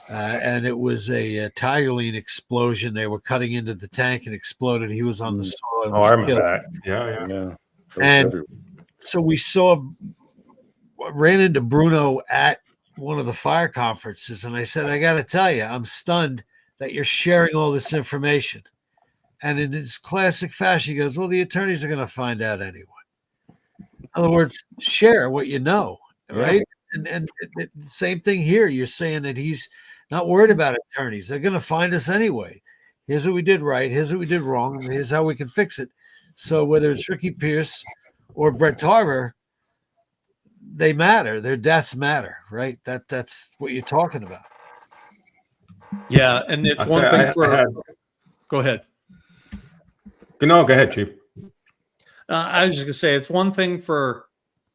and it was a toluene explosion. They were cutting into the tank and exploded. He was on the saw. And Oh, was I remember killed. that. Yeah. Yeah. And so we ran into Bruno at one of the fire conferences, and I said, I got to tell you, I'm stunned that you're sharing all this information. And in his classic fashion, he goes, well, the attorneys are going to find out anyway. In other words, share what you know, right? And the same thing here. You're saying that he's not worried about attorneys. They're going to find us anyway. Here's what we did right. Here's what we did wrong. And here's how we can fix it. So whether it's Ricky Pierce or Brett Tarver, they matter. Their deaths matter, right? That's what you're talking about. Yeah, and it's one thing for. Go ahead. No, go ahead, Chief. I was just gonna say it's one thing for,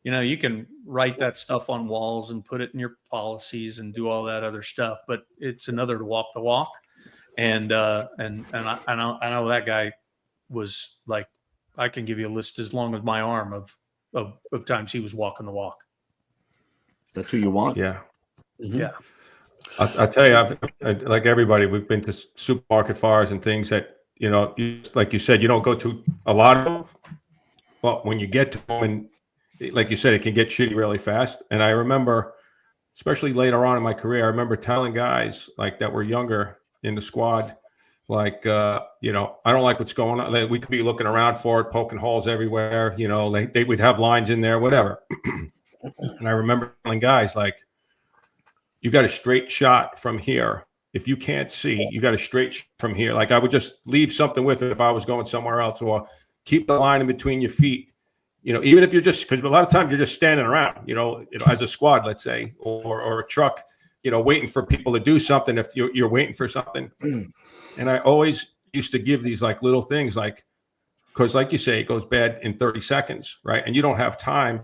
you can write that stuff on walls and put it in your policies and do all that other stuff, but it's another to walk the walk. And I know that guy was like, I can give you a list as long as my arm of times he was walking the walk. That's who you want. Yeah. Mm-hmm. Yeah. I'll tell you, like everybody, we've been to supermarket fires and things that, like you said, you don't go to a lot of them, but when you get to them, and like you said, it can get shitty really fast. And I remember, especially later on in my career, I remember telling guys like that were younger in the squad, like, I don't like what's going on. We could be looking around for it, poking holes everywhere. They would have lines in there, whatever. And I remember telling guys like, you got a straight shot from here. If you can't see, you got a straight shot from here. Like I would just leave something with it if I was going somewhere else, or keep the line in between your feet. Even if you're just, because a lot of times you're just standing around, as a squad, let's say, or a truck, waiting for people to do something. If you're waiting for something. And I always used to give these like little things, like, because like you say, it goes bad in 30 seconds, right? And you don't have time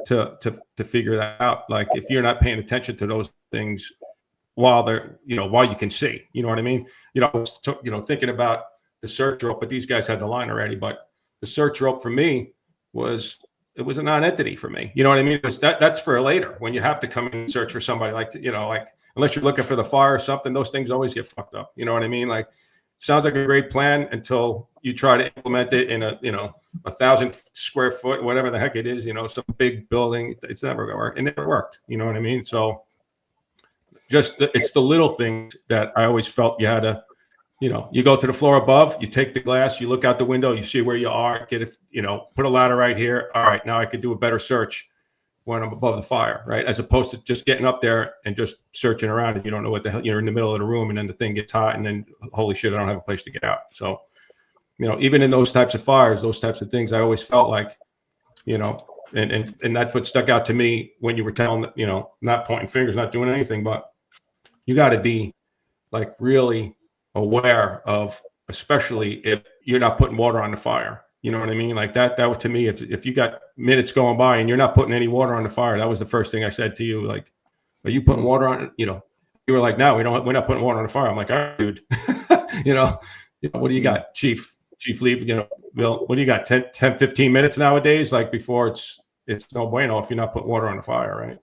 to figure that out. Like if you're not paying attention to those things while while you can see, you know what I mean? I was thinking about the search rope, but these guys had the line already. But the search rope for me was a non-entity for me. You know what I mean? Because that's for later when you have to come in and search for somebody, like unless you're looking for the fire or something, those things always get fucked up. You know what I mean? Like, sounds like a great plan until you try to implement it in a 1,000 square foot, whatever the heck it is, some big building. It's never going to work. It never worked. You know what I mean? So it's the little things that I always felt you had to, you go to the floor above, you take the glass, you look out the window, you see where you are, put a ladder right here. All right, now I could do a better search when I'm above the fire, right? As opposed to just getting up there and just searching around and you don't know what the hell, you're in the middle of the room and then the thing gets hot and then holy shit, I don't have a place to get out. So, even in those types of fires, those types of things, I always felt like, and that's what stuck out to me when you were telling, not pointing fingers, not doing anything, but you got to be like really aware of, especially if you're not putting water on the fire. You know what I mean? Like that to me, if you got minutes going by and you're not putting any water on the fire, that was the first thing I said to you. Like, are you putting water on it? You were like, no, we're not putting water on the fire. I'm like, all right, dude, what do you got? Chief Leeb, Bill, what do you got? 10, 15 minutes nowadays? Like before it's no bueno if you're not putting water on the fire, right?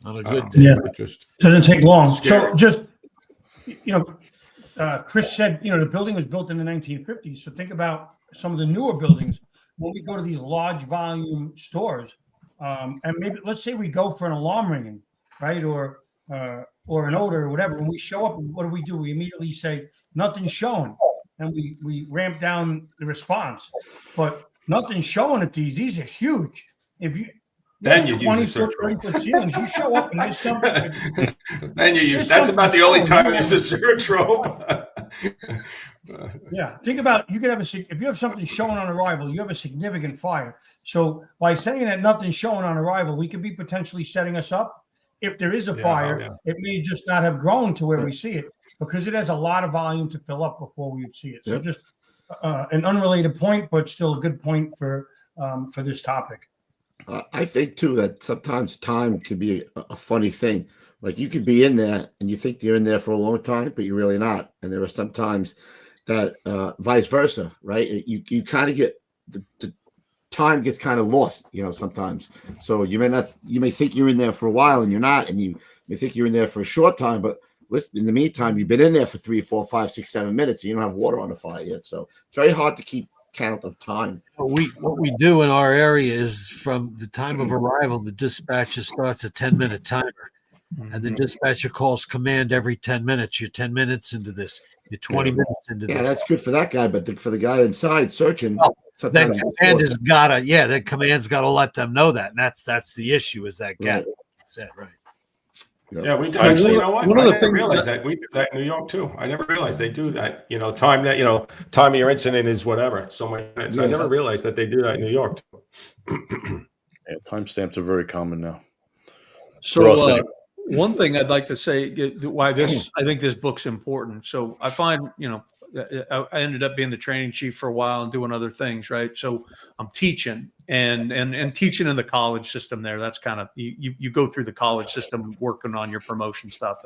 Not a good thing. Yeah, it just doesn't take long. Scary. So just, Chris said, the building was built in the 1950s. So think about some of the newer buildings. When we go to these large volume stores, and maybe let's say we go for an alarm ringing, right, or an odor or whatever. When we show up, what do? We immediately say nothing's showing, and we ramp down the response. But nothing's showing at these. These are huge. If you then you use the 30-foot ceilings, you show up and there's something. Then you use. That's about the only time you use the search rope. Yeah, think about, you could have if you have something showing on arrival, you have a significant fire. So by saying that nothing's showing on arrival, we could be potentially setting us up. If there is a fire, it may just not have grown to where we see it because it has a lot of volume to fill up before we would see it. So just an unrelated point, but still a good point for this topic. I think too that sometimes time could be a funny thing. Like you could be in there and you think you're in there for a long time, but you're really not. And there are some times that vice versa, right? You kind of get the time gets kind of lost, sometimes. So you may think you're in there for a while and you're not, and you may think you're in there for a short time, but listen, in the meantime, you've been in there for 3, 4, 5, 6, 7 minutes, and you don't have water on the fire yet. So it's very hard to keep count of time. What we do in our area is from the time of arrival, the dispatcher starts a 10-minute timer. And the dispatcher calls command every 10 minutes. You're 10 minutes into this. You're 20 minutes into this. Yeah, that's good for that guy, but for the guy inside searching, then command has gotta, the command's gotta let them know that. And that's the issue, is that gap. Right. Yeah, we do. So You know what? one of the things realize that we do that in New York too. I never realized they do that. Time of your incident is whatever, so many minutes. I never realized that they do that in New York too. Yeah, timestamps are very common now. So one thing I'd like to say why I think this book's important. So I find, I ended up being the training chief for a while and doing other things, right? So I'm teaching and teaching in the college system there. That's kind of, you go through the college system working on your promotion stuff.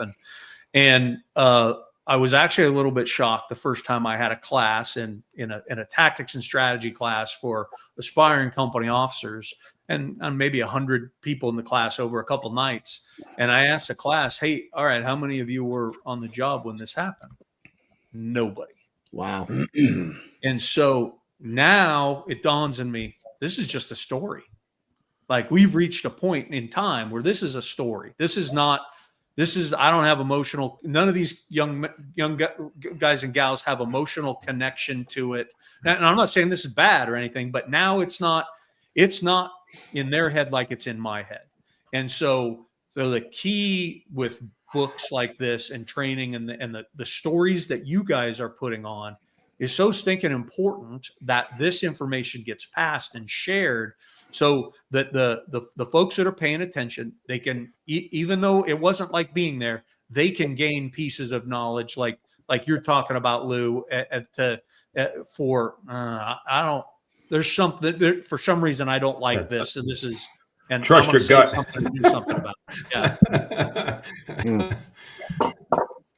And I was actually a little bit shocked the first time I had a class in a tactics and strategy class for aspiring company officers, and maybe 100 people in the class over a couple nights. And I asked the class, hey, all right, how many of you were on the job when this happened? Nobody. Wow. And so now it dawns on me, this is just a story. Like, we've reached a point in time where this is a story. I don't have emotional, none of these young guys and gals have emotional connection to it. And I'm not saying this is bad or anything, but now it's not in their head like it's in my head. And so the key with books like this and training and the stories that you guys are putting on is so stinking important that this information gets passed and shared, so that the folks that are paying attention, they can, even though it wasn't like being there, they can gain pieces of knowledge like you're talking about, Lou. There's something there, for some reason I don't like this, and this is, and trust your gut. Do something about it. Yeah.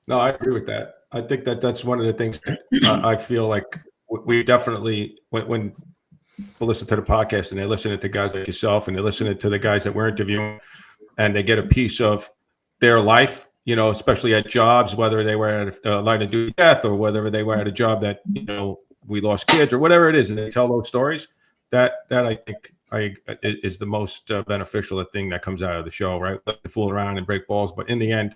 No, I agree with that. I think that's one of the things that, I feel like we definitely, when people listen to the podcast and they listen to guys like yourself and they listen to the guys that we're interviewing, and they get a piece of their life, especially at jobs, whether they were at a line of duty death or whether they were at a job that, we lost kids or whatever it is, and they tell those stories, that I think is the most beneficial thing that comes out of the show, right? Let them fool around and break balls, but in the end,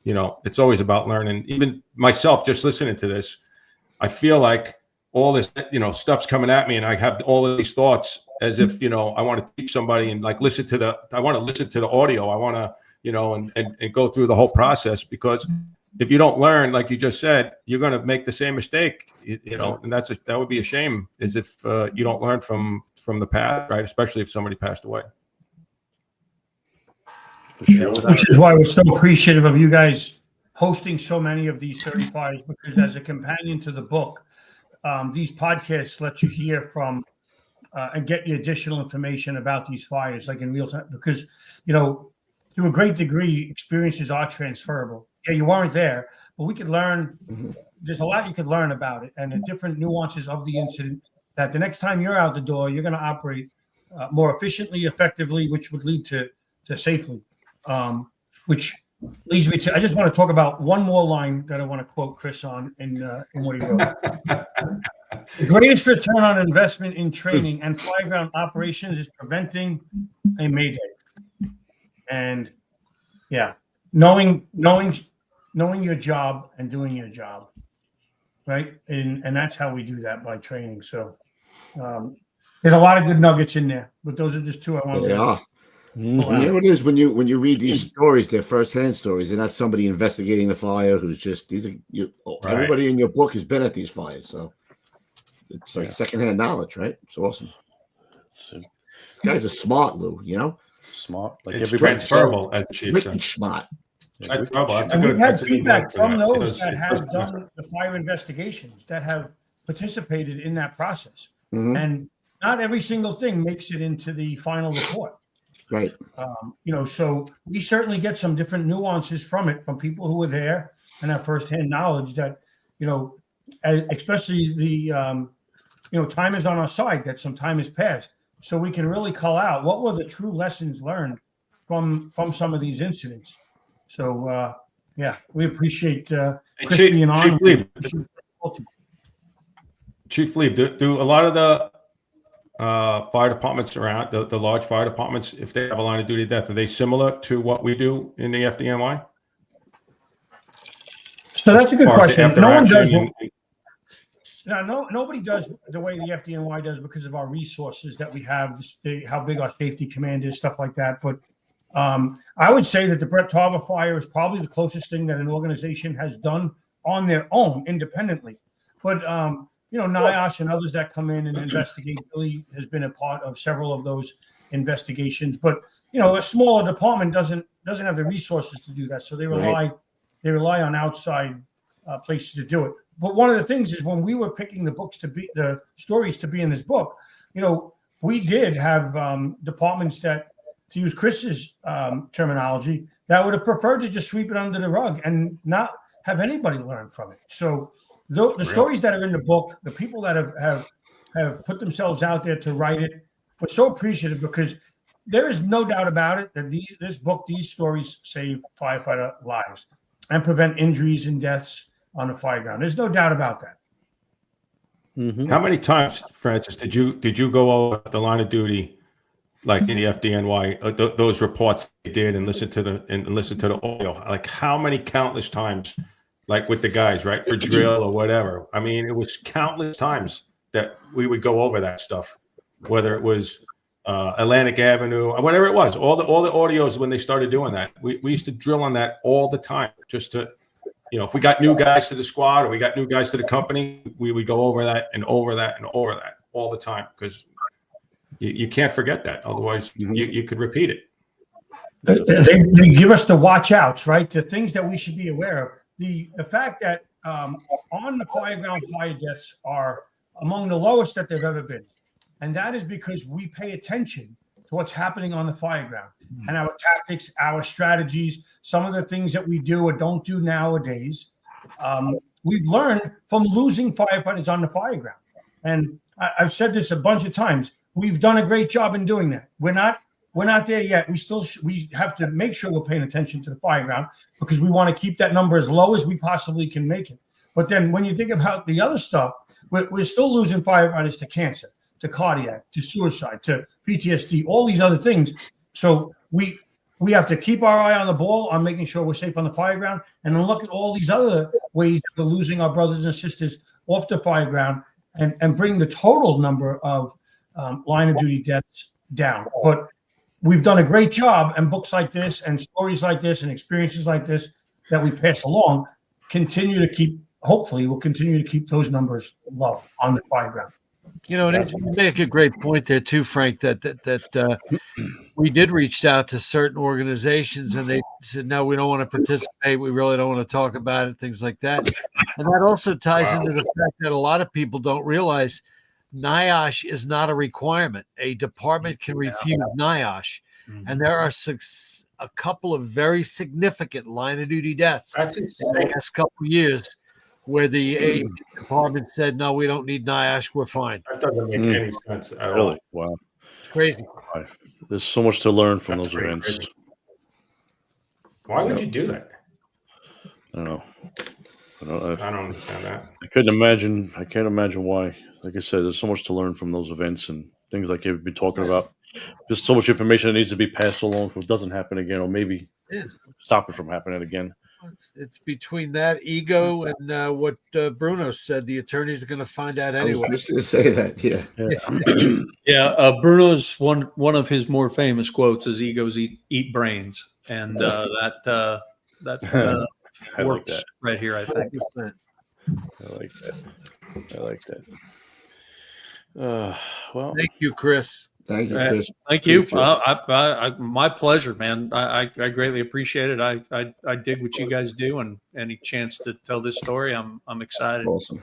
it's always about learning. Even myself, just listening to this, I feel like all this, stuff's coming at me, and I have all of these thoughts as if, I want to teach somebody and I want to listen to the audio. I want to, and go through the whole process, because if you don't learn, like you just said, you're going to make the same mistake, and that would be a shame, is if you don't learn from the past, right? Especially if somebody passed away. For sure. Which is why we're so appreciative of you guys hosting so many of these 35, because as a companion to the book, these podcasts let you hear from and get you additional information about these fires, like in real time, because, to a great degree, experiences are transferable. Yeah, you weren't there, but we could learn. There's a lot you could learn about it, and the different nuances of the incident, that the next time you're out the door, you're going to operate more efficiently, effectively, which would lead to safely. Which leads me to, I just want to talk about one more line that I want to quote Chris on in what he wrote. The greatest return on investment in training and flyground operations is preventing a mayday. And knowing your job and doing your job, right? And that's how we do that, by training. So there's a lot of good nuggets in there, but those are just two I want to. Yeah. You know what it is when you read these stories, they're firsthand stories. They're not somebody investigating the fire who's just everybody in your book has been at these fires, so it's like secondhand knowledge, right? It's awesome. This guy's a smart, Lou. Smart, like it's everybody transferable as Chief said. Smart. And we've had feedback from those that have done the fire investigations, that have participated in that process, and not every single thing makes it into the final report. Right. So we certainly get some different nuances from it, from people who were there and have firsthand knowledge that, especially the, time is on our side, that some time has passed. So we can really call out what were the true lessons learned from some of these incidents. So Yeah, we appreciate Chris Chief, being on. Chief Leeb, do a lot of the fire departments around, the large fire departments, if they have a line of duty death, are they similar to what we do in the FDNY? So that's a good question. No one does. No, nobody does the way the FDNY does because of our resources that we have, how big our safety command is, stuff like that. But I would say that the Brett Tarver fire is probably the closest thing that an organization has done on their own independently. But NIOSH and others that come in and investigate really has been a part of several of those investigations. But a smaller department doesn't have the resources to do that, so they rely on outside places to do it. But one of the things is when we were picking the stories to be in this book, we did have departments that, to use Chris's terminology, that would have preferred to just sweep it under the rug and not have anybody learn from it. So the stories that are in the book, the people that have put themselves out there to write it, we're so appreciative because there is no doubt about it that these stories save firefighter lives and prevent injuries and deaths on the fire ground. There's no doubt about that. Mm-hmm. How many times, Francis, did you go over the line of duty, like in the FDNY, those reports they did, and listen to the audio? Like how many countless times, like with the guys, right, for drill or whatever? I mean, it was countless times that we would go over that stuff, whether it was Atlantic Avenue or whatever it was. All the audios when they started doing that, we used to drill on that all the time, just to. If we got new guys to the squad or we got new guys to the company, we would go over that and over that and over that all the time because you can't forget that. Otherwise, you could repeat it. They give us the watch outs, right? The things that we should be aware of. The fact that on the fire ground, fire deaths are among the lowest that they've ever been. And that is because we pay attention to what's happening on the fire ground and our tactics, our strategies, some of the things that we do or don't do nowadays. We've learned from losing firefighters on the fire ground. And I've said this a bunch of times. We've done a great job in doing that. We're not there yet. We have to make sure we're paying attention to the fire ground because we want to keep that number as low as we possibly can make it. But then when you think about the other stuff, we're still losing firefighters to cancer, to cardiac, to suicide, to PTSD, all these other things. So we have to keep our eye on the ball on making sure we're safe on the fire ground and then look at all these other ways that we're losing our brothers and sisters off the fire ground and bring the total number of line of duty deaths down. But we've done a great job, and books like this and stories like this and experiences like this that we pass along hopefully we'll continue to keep those numbers low on the fire ground. And you make a great point there too, Frank, that we did reach out to certain organizations and they said, no, we don't want to participate. We really don't want to talk about it, things like that. And that also ties into the fact that a lot of people don't realize NIOSH is not a requirement. A department can refuse NIOSH. And there are a couple of very significant line of duty deaths in the last couple of years where the department said, no, we don't need NIOSH, we're fine. That doesn't make any sense at all. Really? Wow. It's crazy. There's so much to learn from those events. Crazy. Why would you do that? I don't know. I don't understand that. I can't imagine why. Like I said, there's so much to learn from those events and things like you've been talking about. There's so much information that needs to be passed along so it doesn't happen again, or maybe stop it from happening again. It's between that ego and what Bruno said. The attorneys are going to find out anyway. I was just going to say that. Yeah. Bruno's one of his more famous quotes is "Egos eat brains," and that works like right here. I think. I like that. Well, thank you, Chris. Thank you, Chris. Thank you. My pleasure, man. I greatly appreciate it. I dig what you guys do, and any chance to tell this story, I'm excited. Awesome.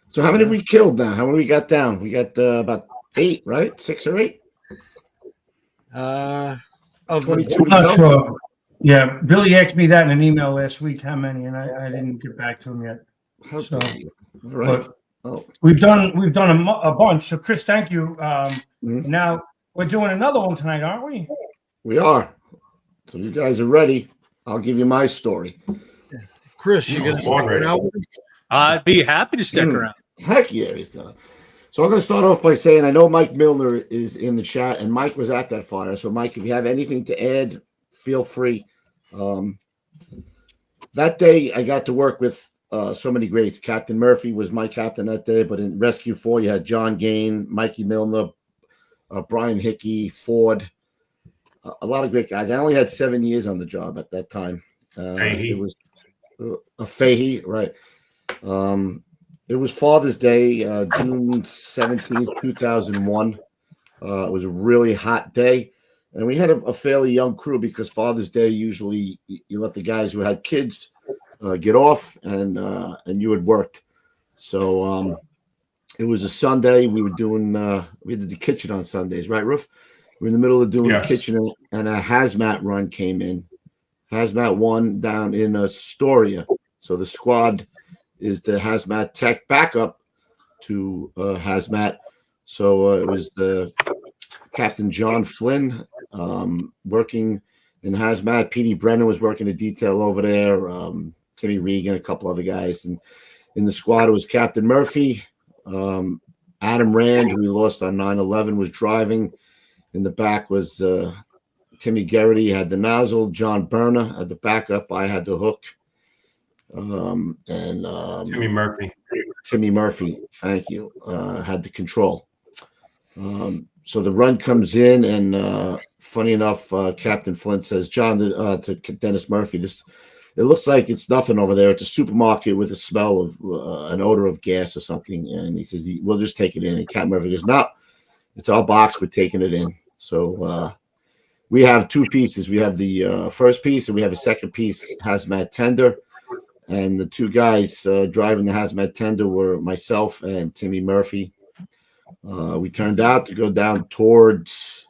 So, how many have we killed now? How many we got down? We got about 8, right? 6 or 8. 22. I'm not sure. Yeah, Billy asked me that in an email last week. How many? And I didn't get back to him yet. So, right. We've done a bunch. So, Chris, thank you. Now we're doing another one tonight, aren't we? We are. So you guys are ready. I'll give you my story. Chris, you're going to stick around with us? I'd be happy to stick around. Heck yeah, he's done. So I'm going to start off by saying I know Mike Milner is in the chat, and Mike was at that fire. So, Mike, if you have anything to add, feel free. That day, I got to work with so many greats. Captain Murphy was my captain that day, but in Rescue 4, you had John Gain, Mikey Milner, Brian Hickey, Ford, a lot of great guys. I only had 7 years on the job at that time. It was a Fahey, right? It was Father's Day, June 17th, 2001. It was a really hot day. And we had a fairly young crew because Father's Day, usually you let the guys who had kids get off and you had worked. So it was a Sunday. We were doing, we did the kitchen on Sundays, right, Roof? We were in the middle of doing the kitchen and a hazmat run came in. Hazmat 1 down in Astoria. So the squad is the hazmat tech backup to hazmat. So it was the Captain John Flynn working in hazmat. P.D. Brennan was working the detail over there. Timmy Regan, a couple other guys. And in the squad, it was Captain Murphy. Adam Rand, who we lost on 9/11, was driving. In the back was Timmy Garrity had the nozzle. John Berner had the backup. I had the hook. Timmy Murphy. Timmy Murphy, thank you, had the control. So the run comes in, and funny enough, Captain Flint says, John, to Dennis Murphy, it looks like it's nothing over there. It's a supermarket with a smell of an odor of gas or something. And he says, we'll just take it in. And Captain Murphy goes, no, it's our box. We're taking it in. So we have two pieces. We have the first piece, and we have a second piece, hazmat tender. And the two guys driving the hazmat tender were myself and Timmy Murphy. We turned out to go down towards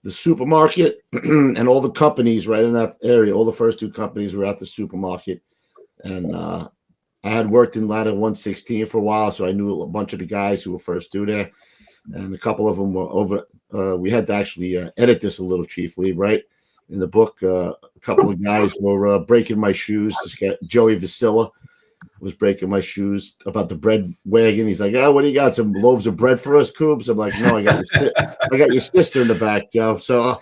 the supermarket, and all the companies right in that area, all the first two companies were at the supermarket. And I had worked in ladder 116 for a while, so I knew a bunch of the guys who were first due there. And a couple of them were over. We had to actually edit this a little, Chief Leeb, right? In the book, a couple of guys were breaking my shoes. Joey Vasilla was breaking my shoes about the bread wagon. He's like, "Oh, what do you got? Some loaves of bread for us, Coobs?" I'm like, "No, I got your sister in the back, Joe." So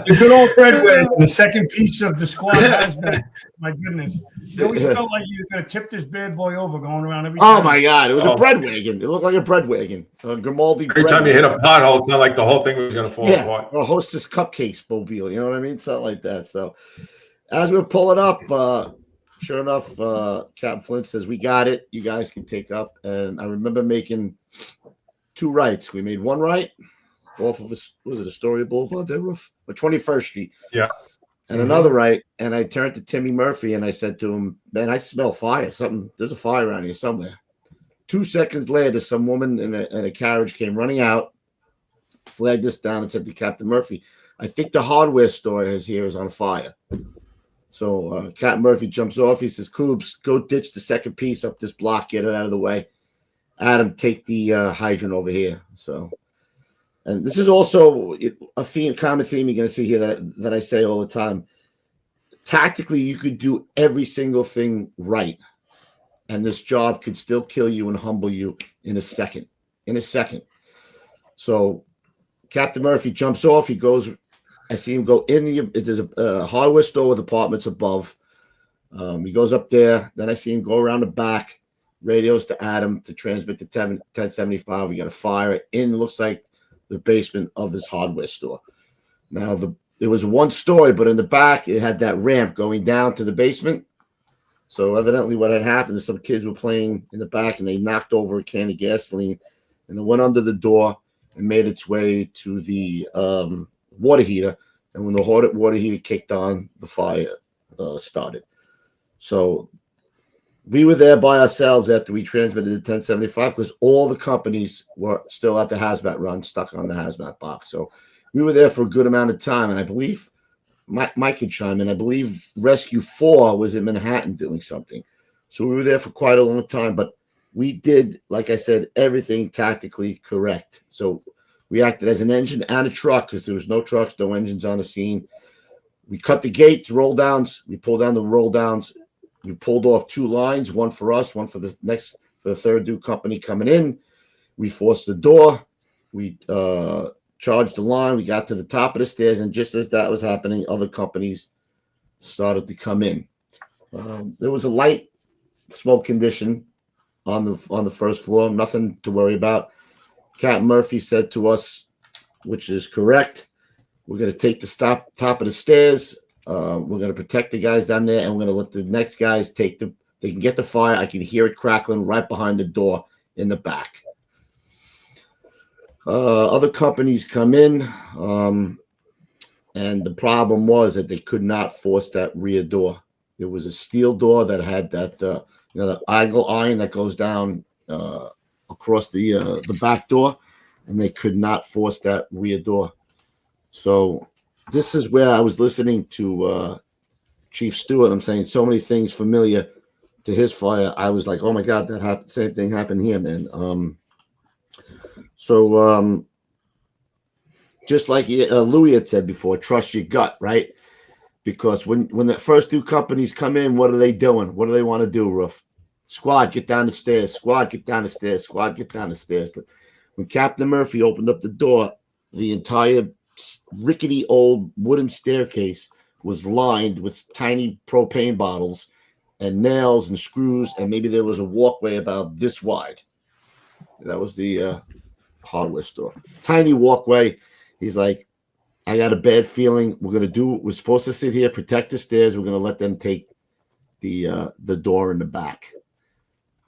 the good old bread wagon, the second piece of the squad has been. My goodness, it always felt like you were going to tip this bad boy over going around every time. Oh my God, it was a bread wagon. It looked like a bread wagon. Grimaldi. Every time you hit a pothole, it's not like the whole thing was going to fall apart. Or Hostess Cupcakes mobile. You know what I mean? Something like that. So as we were pulling up, sure enough, Captain Flint says, "We got it. You guys can take up." And I remember making two rights. We made one right off of Astoria Boulevard, there, Roof, or 21st Street. Yeah. And another right, and I turned to Timmy Murphy and I said to him, "Man, I smell fire. There's a fire around here somewhere." 2 seconds later, some woman in a carriage came running out, flagged us down, and said to Captain Murphy, "I think the hardware store here is on fire." So Captain Murphy jumps off. He says, "Coobs, go ditch the second piece up this block. Get it out of the way. Adam, take the hydrant over here." So. And this is also a common theme you're going to see here that I say all the time. Tactically, you could do every single thing right, and this job could still kill you and humble you in a second. So Captain Murphy jumps off. He goes. I see him go in there's a hardware store with apartments above. He goes up there. Then I see him go around the back, radios to Adam to transmit to 1075. We got a fire in. Looks like the basement of this hardware store. Now, it was one story, but in the back, it had that ramp going down to the basement. So evidently what had happened is some kids were playing in the back, and they knocked over a can of gasoline, and it went under the door and made its way to the water heater. And when the water heater kicked on, the fire started. So we were there by ourselves after we transmitted to 1075 because all the companies were still at the hazmat run, stuck on the hazmat box. So we were there for a good amount of time. And I believe, Mike can chime in, I believe Rescue 4 was in Manhattan doing something. So we were there for quite a long time. But we did, like I said, everything tactically correct. So We acted as an engine and a truck because there was no trucks, no engines on the scene. We cut the gates, roll downs. We pulled down the roll downs. We pulled off 2 lines, one for us, one for the third due company coming in. We forced the door. We charged the line. We got to the top of the stairs, and just as that was happening, other companies started to come in. There was a light smoke condition on the first floor, nothing to worry about. Captain Murphy said to us, which is correct, we're going to take the top of the stairs. We're going to protect the guys down there, and we're going to let the next guys they can get the fire. I can hear it crackling right behind the door in the back. Other companies come in, and the problem was that they could not force that rear door. It was a steel door that had that, that angle iron that goes down across the back door, and they could not force that rear door. So this is where I was listening to Chief Stewart. I'm saying so many things familiar to his fire. I was like, oh my God, that happened. Same thing happened here, man. So just like Louis had said before, trust your gut, right? Because when the first 2 companies come in, what are they doing? What do they want to do, Roof? Squad, get down the stairs. Squad, get down the stairs. Squad, get down the stairs. But when Captain Murphy opened up the door, the entire rickety old wooden staircase was lined with tiny propane bottles and nails and screws, and maybe there was a walkway about this wide. That was the hardware store. Tiny walkway. He's like, I got a bad feeling. We're supposed to sit here, protect the stairs. We're going to let them take the door in the back.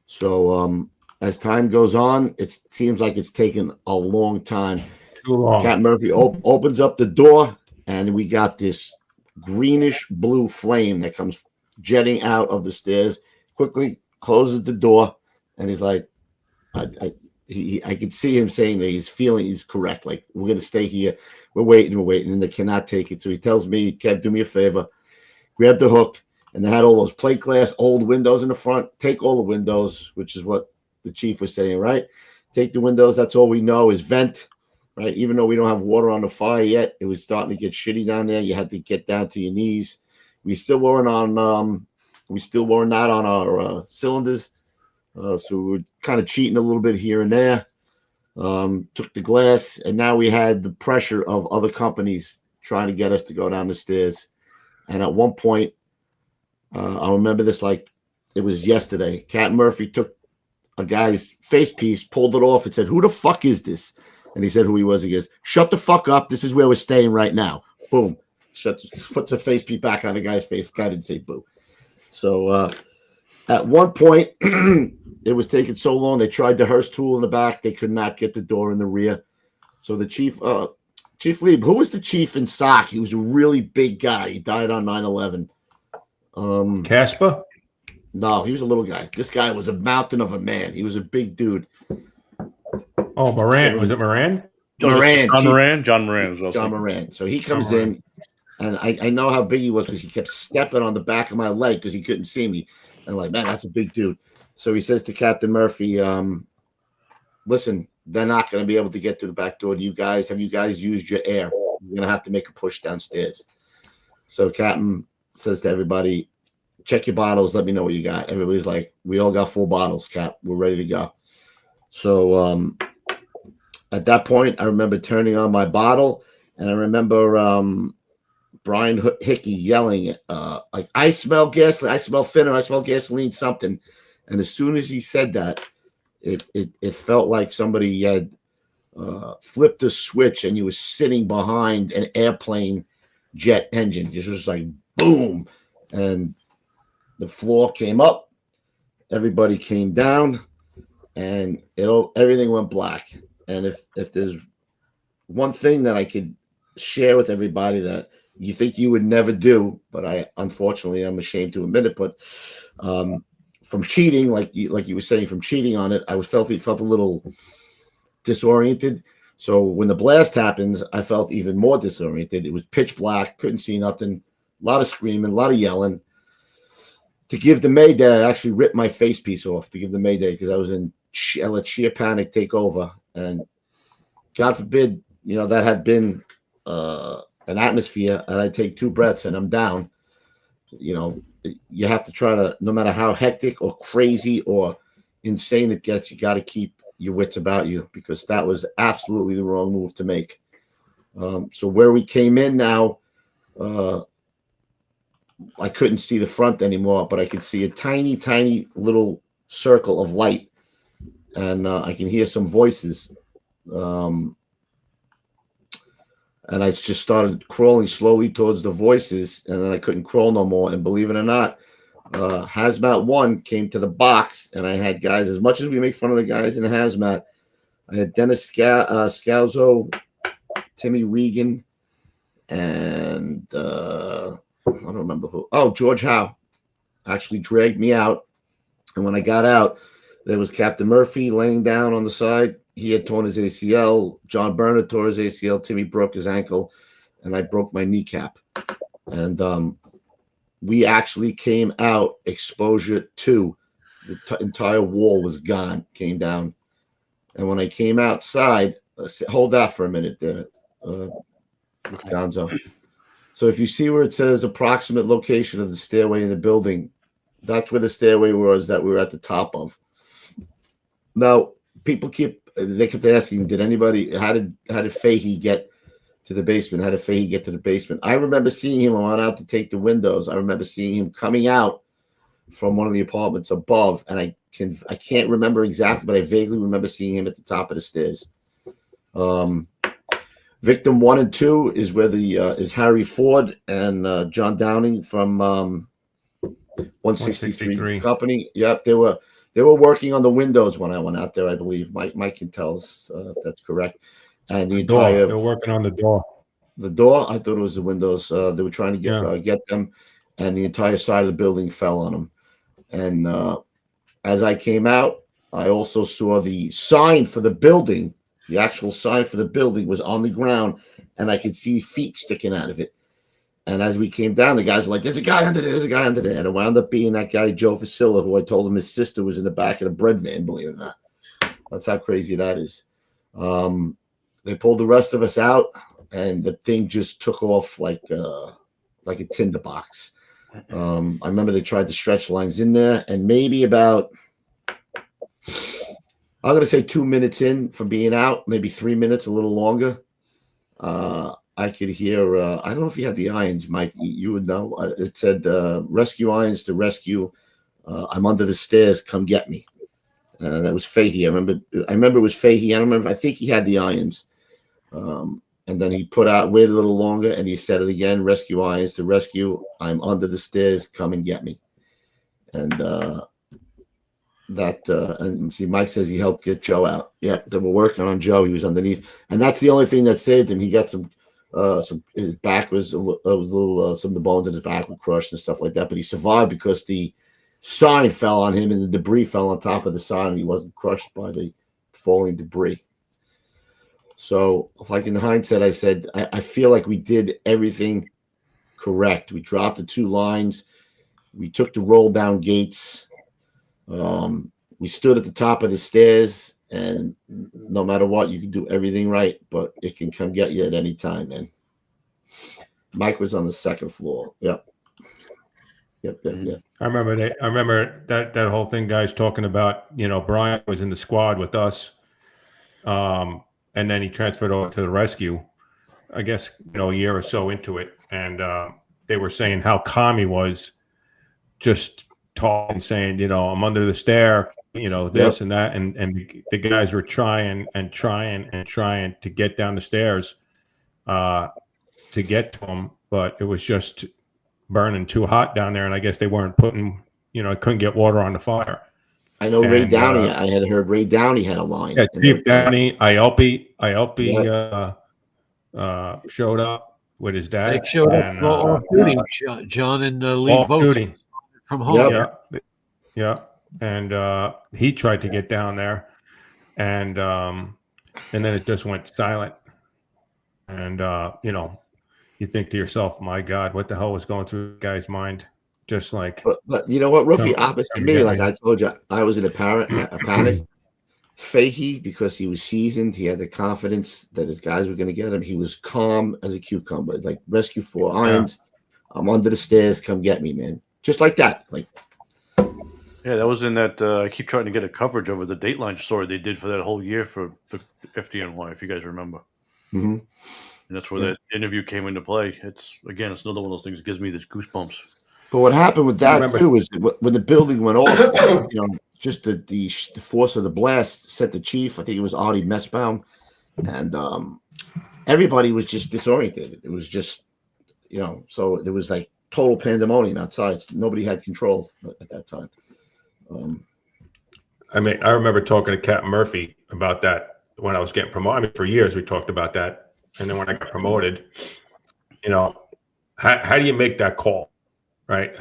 So as time goes on, it seems like it's taken a long time. Too long. Captain Murphy opens up the door, and we got this greenish blue flame that comes jetting out of the stairs. Quickly closes the door, and he's like, I could see him saying that he's correct. Like, we're going to stay here. We're waiting, and they cannot take it. So he tells me, Kev, do me a favor. Grab the hook, and they had all those plate glass, old windows in the front. Take all the windows, which is what the chief was saying, right? Take the windows. That's all we know is vent, right? Even though we don't have water on the fire yet, it was starting to get shitty down there. You had to get down to your knees. We still weren't out on our cylinders. So we were kind of cheating a little bit here and there. Took the glass, and now we had the pressure of other companies trying to get us to go down the stairs. And at one point, I remember this like it was yesterday. Captain Murphy took a guy's face piece, pulled it off, and said, "Who the fuck is this?" And he said who he was. He goes, "Shut the fuck up. This is where we're staying right now." Boom. Puts a face piece back on the guy's face. The guy didn't say boo. So at one point, it was taking so long. They tried the hearse tool in the back. They could not get the door in the rear. So the chief, Chief Leeb, who was the chief in SOC? He was a really big guy. He died on 9/11. Casper? No, he was a little guy. This guy was a mountain of a man. He was a big dude. Oh, Moran. Was it Moran? John Moran. John Moran. So he comes in, and I know how big he was because he kept stepping on the back of my leg because he couldn't see me. And I'm like, man, that's a big dude. So he says to Captain Murphy, listen, they're not going to be able to get to the back door. Have you guys used your air? You're going to have to make a push downstairs. So Captain says to everybody, check your bottles. Let me know what you got. Everybody's like, we all got full bottles, Cap. We're ready to go. So at that point, I remember turning on my bottle, and I remember Brian Hickey yelling, like, I smell gasoline, I smell thinner, I smell gasoline, something. And as soon as he said that, it felt like somebody had flipped a switch and he was sitting behind an airplane jet engine. It was like boom, and the floor came up, everybody came down, and everything went black. And if there's one thing that I could share with everybody that you think you would never do, but unfortunately I'm ashamed to admit it, but from cheating, like you were saying, from cheating on it, I felt a little disoriented. So when the blast happens, I felt even more disoriented. It was pitch black, couldn't see nothing, a lot of screaming, a lot of yelling. To give the Mayday, I actually ripped my face piece off to give the Mayday because I was I let sheer panic take over. And God forbid, that had been an atmosphere, and I take 2 breaths and I'm down. You have to try to, no matter how hectic or crazy or insane it gets, you got to keep your wits about you, because that was absolutely the wrong move to make. So where we came in now, I couldn't see the front anymore, but I could see a tiny, tiny little circle of light, and I can hear some voices. And I just started crawling slowly towards the voices, and then I couldn't crawl no more. And believe it or not, Hazmat 1 came to the box, and I had guys, as much as we make fun of the guys in the Hazmat, I had Dennis Scalzo, Timmy Regan, and I don't remember who. Oh, George Howe actually dragged me out. And when I got out, there was Captain Murphy laying down on the side. He had torn his ACL. John Bernard tore his ACL. Timmy broke his ankle, and I broke my kneecap. And we actually came out exposure 2. The entire wall was gone, came down. And when I came outside, hold that for a minute there, Gonzo. So if you see where it says approximate location of the stairway in the building, that's where the stairway was that we were at the top of. Now, people they kept asking, how did Fahey get to the basement? How did Fahey get to the basement? I remember seeing him on out to take the windows. I remember seeing him coming out from one of the apartments above, and I can't remember exactly, but I vaguely remember seeing him at the top of the stairs. Victim 1 and 2 is where is Harry Ford and John Downing from 163 Company. Yep, they were working on the windows when I went out there, I believe. Mike can tell us if that's correct. And the entire they're working on the door. The door, I thought it was the windows. They were trying to get them, and the entire side of the building fell on them. And as I came out, I also saw the sign for the building. The actual sign for the building was on the ground, and I could see feet sticking out of it. And as we came down, the guys were like, "There's a guy under there. There's a guy under there." And it wound up being that guy, Joe Facilla, who I told him his sister was in the back of the bread van, believe it or not. That's how crazy that is. They pulled the rest of us out, and the thing just took off like a tinderbox. I remember they tried to stretch lines in there, and maybe about, I'm going to say 2 minutes in from being out, maybe 3 minutes, a little longer. I could hear, I don't know if you had the irons, Mike, you would know. It said, rescue irons to rescue. I'm under the stairs. Come get me. That was Fahey. I remember it was Fahey. I think he had the irons. And then he waited a little longer, and he said it again, rescue irons to rescue. I'm under the stairs. Come and get me. And and see, Mike says he helped get Joe out. Yeah, they were working on Joe. He was underneath, and that's the only thing that saved him. He got his back was a little, some of the bones in his back were crushed and stuff like that, but he survived because the sign fell on him and the debris fell on top of the sign, and he wasn't crushed by the falling debris. So, like in hindsight, I said, I feel like we did everything correct. We dropped the 2 lines. We took the roll down gates. We stood at the top of the stairs, and no matter what, you can do everything right, but it can come get you at any time, man. Mike was on the 2nd floor. Yep. I remember that whole thing, guys, talking about, Brian was in the squad with us. And then he transferred over to the rescue, I guess, a year or so into it. And they were saying how calm he was, just talking, saying, I'm under the stair, this and that. And the guys were trying to get down the stairs to get to him. But it was just burning too hot down there. And I guess they weren't putting, couldn't get water on the fire. I know Ray Downey. I had heard Ray Downey had a line. Yeah, Chief Downey, ILP showed up with his dad. They showed up off duty. John and Leeb both from home. Yeah. And he tried to get down there, and then it just went silent. And you think to yourself, "My God, what the hell was going through the guy's mind?" Just like, but you know what, Ruffy, opposite me, like I told you, I was in a panic. Fahey, because he was seasoned, he had the confidence that his guys were going to get him. He was calm as a cucumber. It's like rescue 4 irons. I'm under the stairs. Come get me, man. Just like that. Like, yeah, that was in that. I keep trying to get a coverage over the Dateline story they did for that whole year for the FDNY, if you guys remember. Mm-hmm. And that's where that interview came into play. It's another one of those things that gives me this goosebumps. But what happened with that too is when the building went off, just the force of the blast set the chief. I think it was Artie Messbaum, and everybody was just disoriented. It was just, so there was like total pandemonium outside. Nobody had control at that time. I remember talking to Captain Murphy about that when I was getting promoted. For years we talked about that, and then when I got promoted, how do you make that call, right?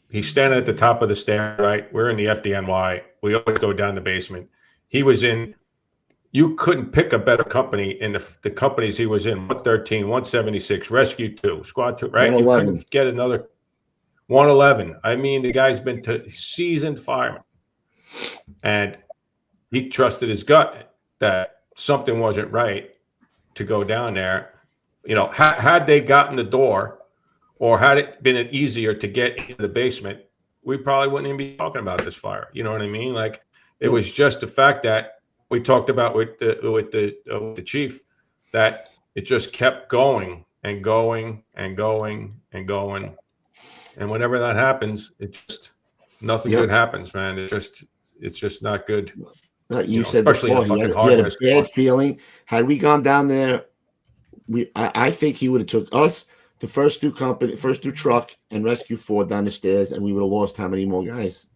He's standing at the top of the stair, right? We're in the FDNY. We always go down the basement. He was in. You couldn't pick a better company in the companies he was in. 113, 176, Rescue 2, Squad 2, right? 111. You couldn't get another 111. I mean, the guy's been seasoned fireman. And he trusted his gut that something wasn't right to go down there. Had they gotten the door, or had it been easier to get into the basement, we probably wouldn't even be talking about this fire. You know what I mean? Like, it was just the fact that we talked about with the chief, that it just kept going and going and going and going. And whenever that happens, nothing good happens, man. It's just not good. You said before, he had a bad feeling. Had we gone down there, I think he would have took us, the first two truck, and Rescue 4 down the stairs, and we would have lost how many more guys?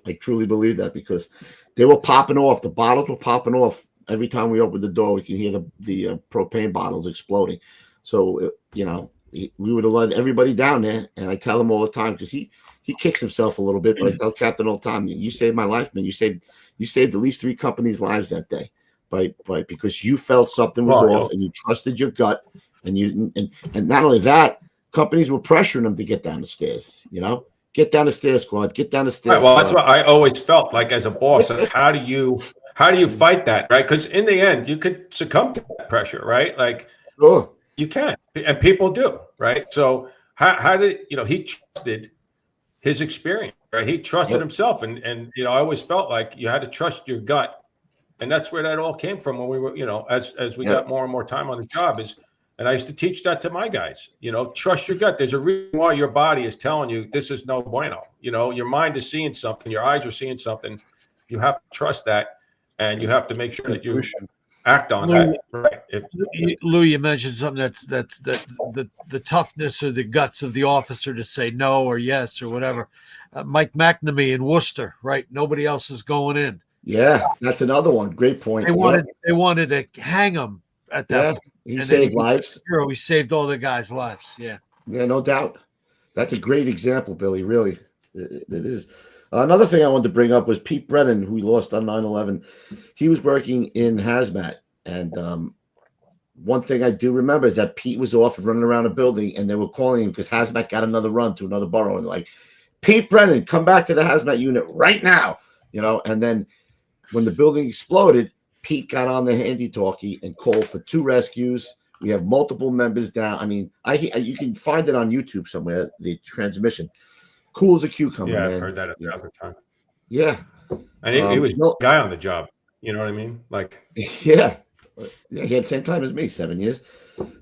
I truly believe that, because they were popping off. The bottles were popping off every time we opened the door. We could hear the propane bottles exploding. So we would have let everybody down there. And I tell him all the time, because he kicks himself a little bit, but I tell Captain all the time, you saved my life, man. You saved at least 3 companies' lives that day, because you felt something was off, and you trusted your gut. And not only that, companies were pressuring them to get down the stairs. Get down the stairs, squad. Get down the stairs. Right, well, that's what I always felt like as a boss. Like, how do you fight that, right? Because in the end, you could succumb to that pressure, right? Like, sure, you can, and people do, right? So how did he trusted his experience, right? He trusted himself, and I always felt like you had to trust your gut, and that's where that all came from when we were, as we got more and more time on the job is. And I used to teach that to my guys, trust your gut. There's a reason why your body is telling you this is no bueno. Your mind is seeing something, your eyes are seeing something. You have to trust that, and you have to make sure that you act on that. Right. Lou, you mentioned something that's the toughness or the guts of the officer to say no or yes or whatever. Mike McNamee in Worcester, right? Nobody else is going in. Yeah, that's another one. Great point. They wanted to hang him at that. He saved lives. He saved all the guys' lives. Yeah, no doubt. That's a great example, Billy. Really, it is. Another thing I wanted to bring up was Pete Brennan, who we lost on 9/11. He was working in hazmat, and one thing I do remember is that Pete was off and running around a building, and they were calling him because hazmat got another run to another borough, and like, Pete Brennan, come back to the hazmat unit right now, And then when the building exploded, Pete got on the handy-talkie and called for 2 rescues. We have multiple members down. I mean, you can find it on YouTube somewhere, the transmission. Cool as a cucumber, yeah, man. I've heard that 1,000 times. Yeah. And he was a guy on the job. You know what I mean? Like, yeah, he had the same time as me, 7 years.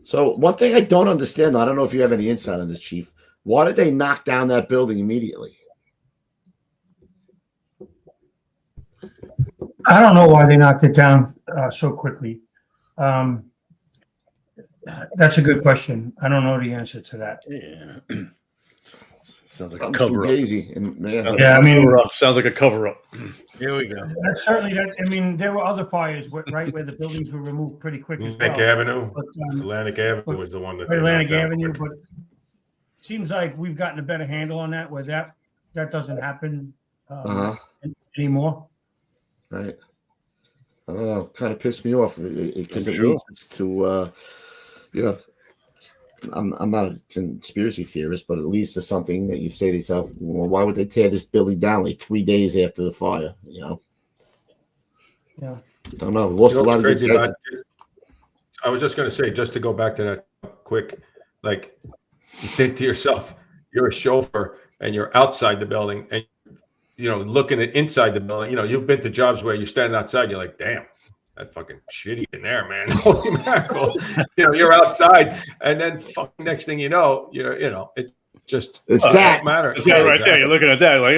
So one thing I don't understand, I don't know if you have any insight on this, Chief. Why did they knock down that building immediately? I don't know why they knocked it down so quickly. That's a good question. I don't know the answer to that. Yeah. Sounds like a cover up. Sounds like a cover up. Here we go. That's certainly that. I mean, there were other fires, right, where the buildings were removed pretty quick as well. Avenue, Atlantic Avenue was the one that. Atlantic Avenue, but it seems like we've gotten a better handle on that, where that doesn't happen anymore. Right. I don't know. Kind of pissed me off because it leads us to, I'm not a conspiracy theorist, but it leads to something that you say to yourself, well, why would they tear this building down like 3 days after the fire? Yeah. I don't know. Lost a lot of these guys. I was just going to say, just to go back to that quick, like, you think to yourself, you're a chauffeur and you're outside the building and, looking at inside the building. You've been to jobs where you're standing outside, you're like, damn, that fucking shitty in there, man. Holy mackerel. You're outside, and then fucking next thing you know, it just that matter. It's right there. You're looking at that, like,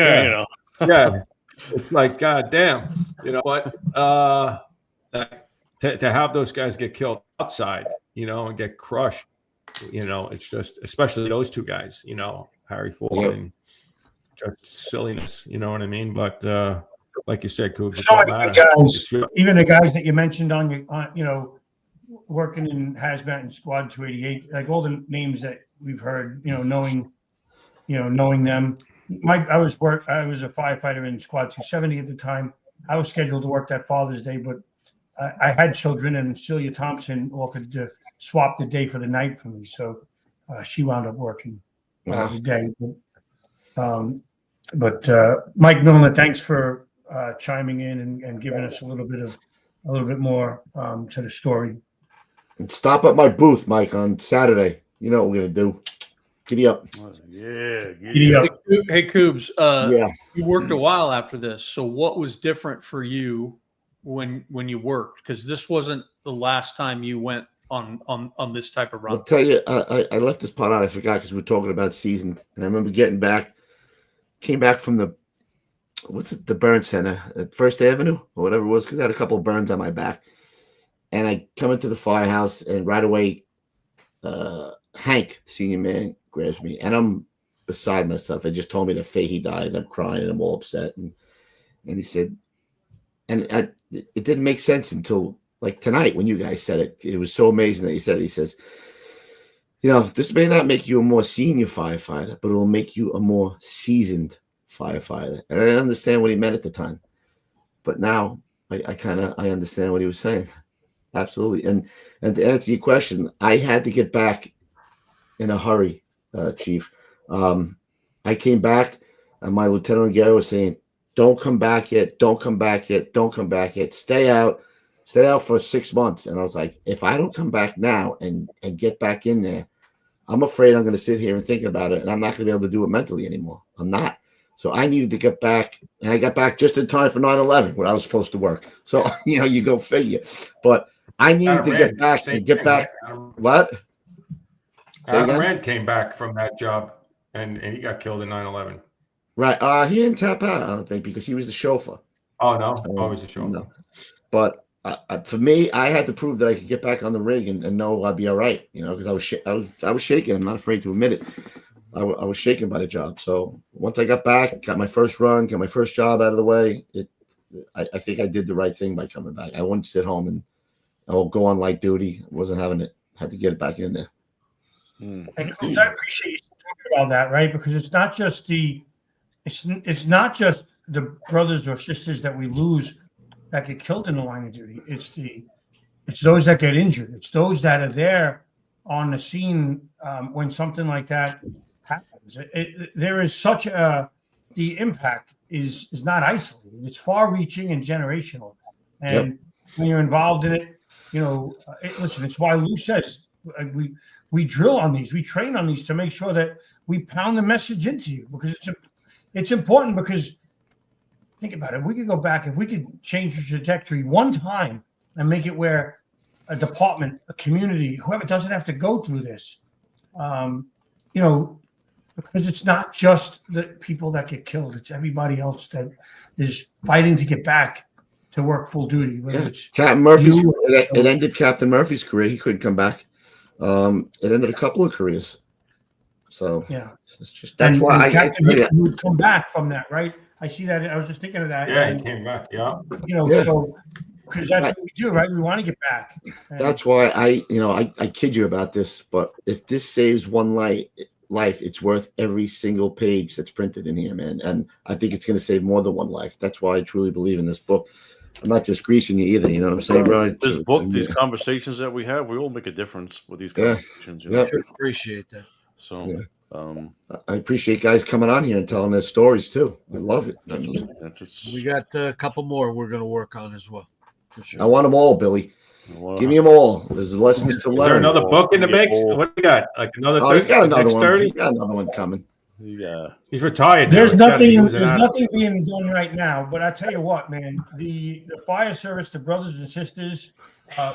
Yeah. It's like, God damn, you know what? To have those guys get killed outside, and get crushed, it's just, especially those two guys, Harry Ford and just silliness, you know what I mean? But like you said, Cougs, even the guys that you mentioned on working in hazmat and Squad 288, like all the names that we've heard, knowing them. I was a firefighter in Squad 270 at the time. I was scheduled to work that Father's Day, but I had children, and Celia Thompson offered to swap the day for the night for me, so she wound up working the day. But Mike Milner, thanks for chiming in and giving us a little bit more to the story. And stop at my booth, Mike, on Saturday. You know what we're gonna do. Giddy up. Giddy up. Hey, Coobs, Yeah. you worked a while after this. So what was different for you when you worked? Because this wasn't the last time you went on this type of run. I'll tell you, I left this part out. I forgot because we were talking about seasoned. And I remember came back from the burn center at First Avenue or whatever it was, because I had a couple of burns on my back. And I come into the firehouse, and right away, Hank, senior man, grabs me, and I'm beside myself. They just told me that Fahey died, and I'm crying, and I'm all upset. And he said, it didn't make sense until like tonight when you guys said it. It was so amazing that he said it. He says, this may not make you a more senior firefighter, but it will make you a more seasoned firefighter. And I didn't understand what he meant at the time, but now I understand what he was saying. Absolutely. And to answer your question, I had to get back in a hurry, Chief. I came back, and my Lieutenant Gary was saying, don't come back yet. Don't come back yet. Don't come back yet. Stay out for 6 months. And I was like, if I don't come back now and get back in there, I'm afraid I'm going to sit here and think about it, and I'm not going to be able to do it mentally anymore. I'm not. So I needed to get back, and I got back just in time for 9/11 when I was supposed to work. So, you go figure. But I needed to get back and get back. What? Adam Rand came back from that job, and he got killed in 9/11. Right. He didn't tap out, I don't think, because he was the chauffeur. Oh, no? Always a chauffeur. No. But for me, I had to prove that I could get back on the rig and know I'd be all right, because I was shaking. I'm not afraid to admit it. I was shaken by the job. So once I got back, got my first run, got my first job out of the way, I think I did the right thing by coming back. I wouldn't sit home and go on light duty. I wasn't having it. Had to get it back in there. And Coach, I appreciate you talking about that, right? Because it's not just the brothers or sisters that we lose that get killed in the line of duty. It's those that get injured. It's those that are there on the scene when something like that happens. There is such the impact is not isolated. It's far-reaching and generational. And when you're involved in it, listen. It's why Lou says we drill on these, we train on these to make sure that we pound the message into you, because it's important. Because think about it, we could go back, if we could change the trajectory one time and make it where a department, a community, whoever doesn't have to go through this, because it's not just the people that get killed, it's everybody else that is fighting to get back to work full duty. It's Captain Murphy's, it ended Captain Murphy's career. He couldn't come back. It ended a couple of careers. So it's just why Captain would come back from that, right? I see that. I was just thinking of that. Yeah, he came back. Yeah. So because that's what we do, right? We want to get back. That's why I kid you about this, but if this saves one life, it's worth every single page that's printed in here, man. And I think it's going to save more than one life. That's why I truly believe in this book. I'm not just greasing you either. You know what I'm saying, bro? This book, these conversations that we have, we all make a difference with these conversations. I appreciate that. So I appreciate guys coming on here and telling their stories too. I love it. We got a couple more we're going to work on as well. I want them all, Billy. Give me them all. There's lessons to learn. Is there another book in the mix? What do you got? Like another? Oh, he's got another one. 30? He's got another one coming. Yeah, he's retired. There's nothing being done right now. But I tell you what, man, the fire service, the brothers and sisters,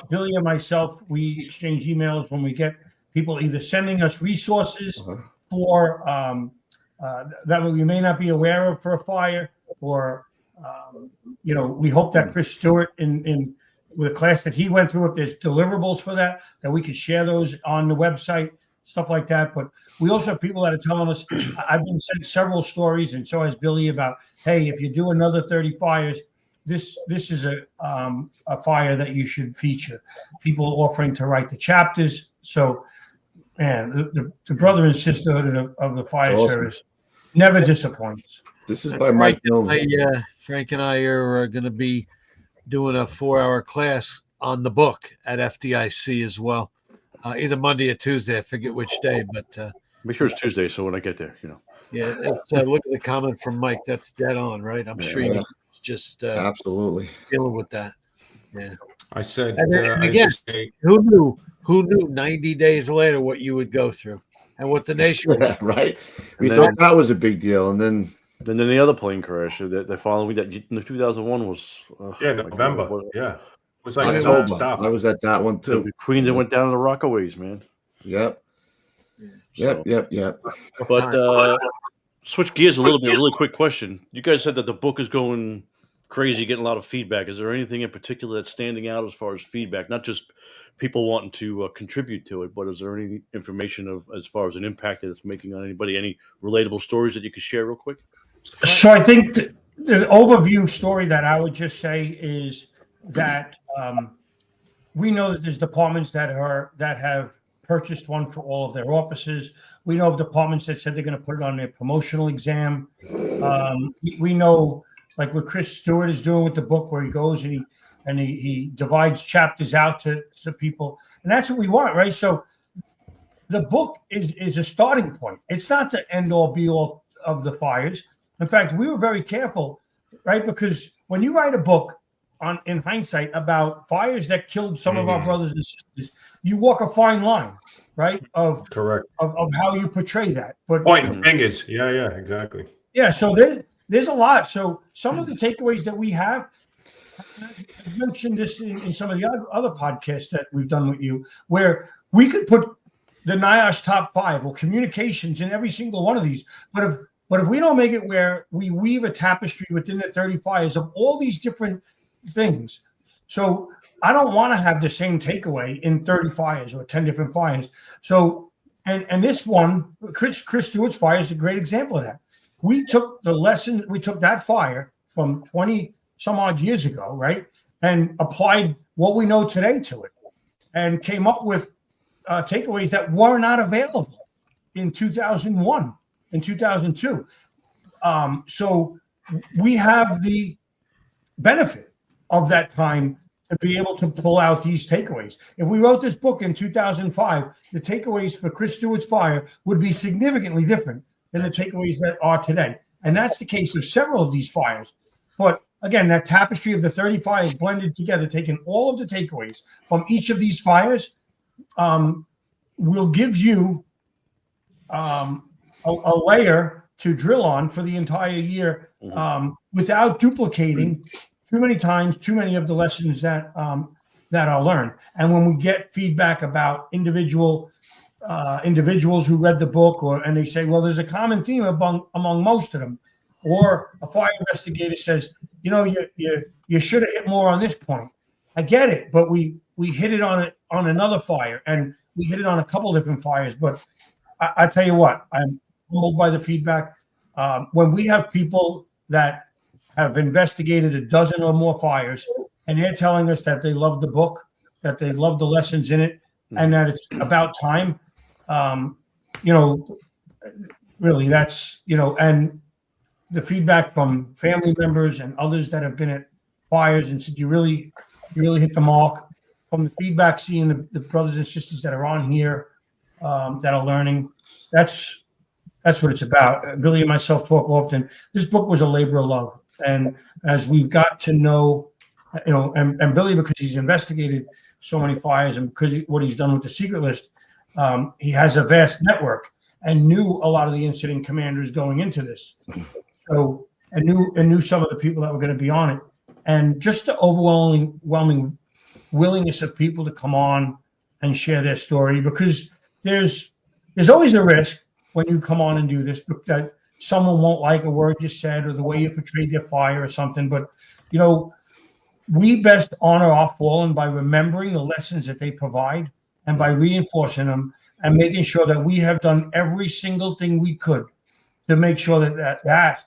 Billy and myself, we exchange emails when we get people either sending us resources for that we may not be aware of for a fire, or we hope that Chris Stewart in with a class that he went through, if there's deliverables for that we could share those on the website, stuff like that. But we also have people that are telling us, I've been sent several stories, and so has Billy, about, hey, if you do another 30 fires, this is a fire that you should feature. People offering to write the chapters. So, man, the brother and sisterhood of the fire service never disappoints. This is by Mike Milner. Frank and I are going to be doing a 4-hour class on the book at FDIC as well, either Monday or Tuesday. I forget which day, but make sure it's Tuesday, so when I get there, Yeah, it's look at the comment from Mike. That's dead on, right? I'm sure he's just absolutely dealing with that. Yeah, I said. And again, who knew 90 days later what you would go through and what the nation right? We thought that was a big deal, and then the other plane crash that following that in 2001 was November. Yeah, it was like October. I was at that one too. The Queens that went down to the Rockaways, man. Yep. But switch gears a little bit. Really quick question. You guys said that the book is going crazy, getting a lot of feedback. Is there anything in particular that's standing out as far as feedback? Not just people wanting to contribute to it, but is there any information as far as an impact that it's making on anybody? Any relatable stories that you could share real quick? So I think the overview story that I would just say is that we know that there's departments that have purchased one for all of their offices. We know of departments that said they're going to put it on their promotional exam. We know, like what Chris Stewart is doing with the book, where he goes and he divides chapters out to people, and that's what we want, right? So the book is a starting point. It's not the end all be all of the fires. In fact, we were very careful, right? Because when you write a book in hindsight about fires that killed some of our brothers and sisters, you walk a fine line, right? Of how you portray that. But pointing fingers. Yeah, exactly. Yeah, so there's a lot. So some of the takeaways that we have, I've mentioned this in some of the other podcasts that we've done with you, where we could put the NIOSH top 5 or communications in every single one of these. But if we don't make it where we weave a tapestry within the 30 fires of all these different things, so I don't want to have the same takeaway in 30 fires or 10 different fires. So, and this one, Chris Stewart's fire is a great example of that. We took that fire from 20 some odd years ago, right, and applied what we know today to it, and came up with takeaways that were not available in 2001, in 2002. So we have the benefit of that time to be able to pull out these takeaways. If we wrote this book in 2005, the takeaways for Chris Stewart's fire would be significantly different than the takeaways that are today. And that's the case of several of these fires. But again, that tapestry of the 30 fires blended together, taking all of the takeaways from each of these fires, will give you a layer to drill on for the entire year, without duplicating too many times too many of the lessons that are learned. And when we get feedback about individuals who read the book, and they say, well, there's a common theme among most of them, or a fire investigator says, you should have hit more on this point. I get it, but we hit it on another fire, and we hit it on a couple different fires. But I tell you what, I'm humbled by the feedback. When we have people that have investigated a dozen or more fires, and they're telling us that they love the book, that they love the lessons in it, and that it's about time, really, that's, and the feedback from family members and others that have been at fires and said, you really hit the mark. From the feedback, seeing the brothers and sisters that are on here, that are learning, that's what it's about. Billy and myself talk often. This book was a labor of love. And as we've got to know and Billy, because he's investigated so many fires and because what he's done with the secret list, he has a vast network and knew a lot of the incident commanders going into this. So, and knew some of the people that were going to be on it, and just the overwhelming willingness of people to come on and share their story, because there's always a risk when you come on and do this that someone won't like a word you said or the way you portrayed their fire or something. But we best honor our fallen by remembering the lessons that they provide and by reinforcing them and making sure that we have done every single thing we could to make sure that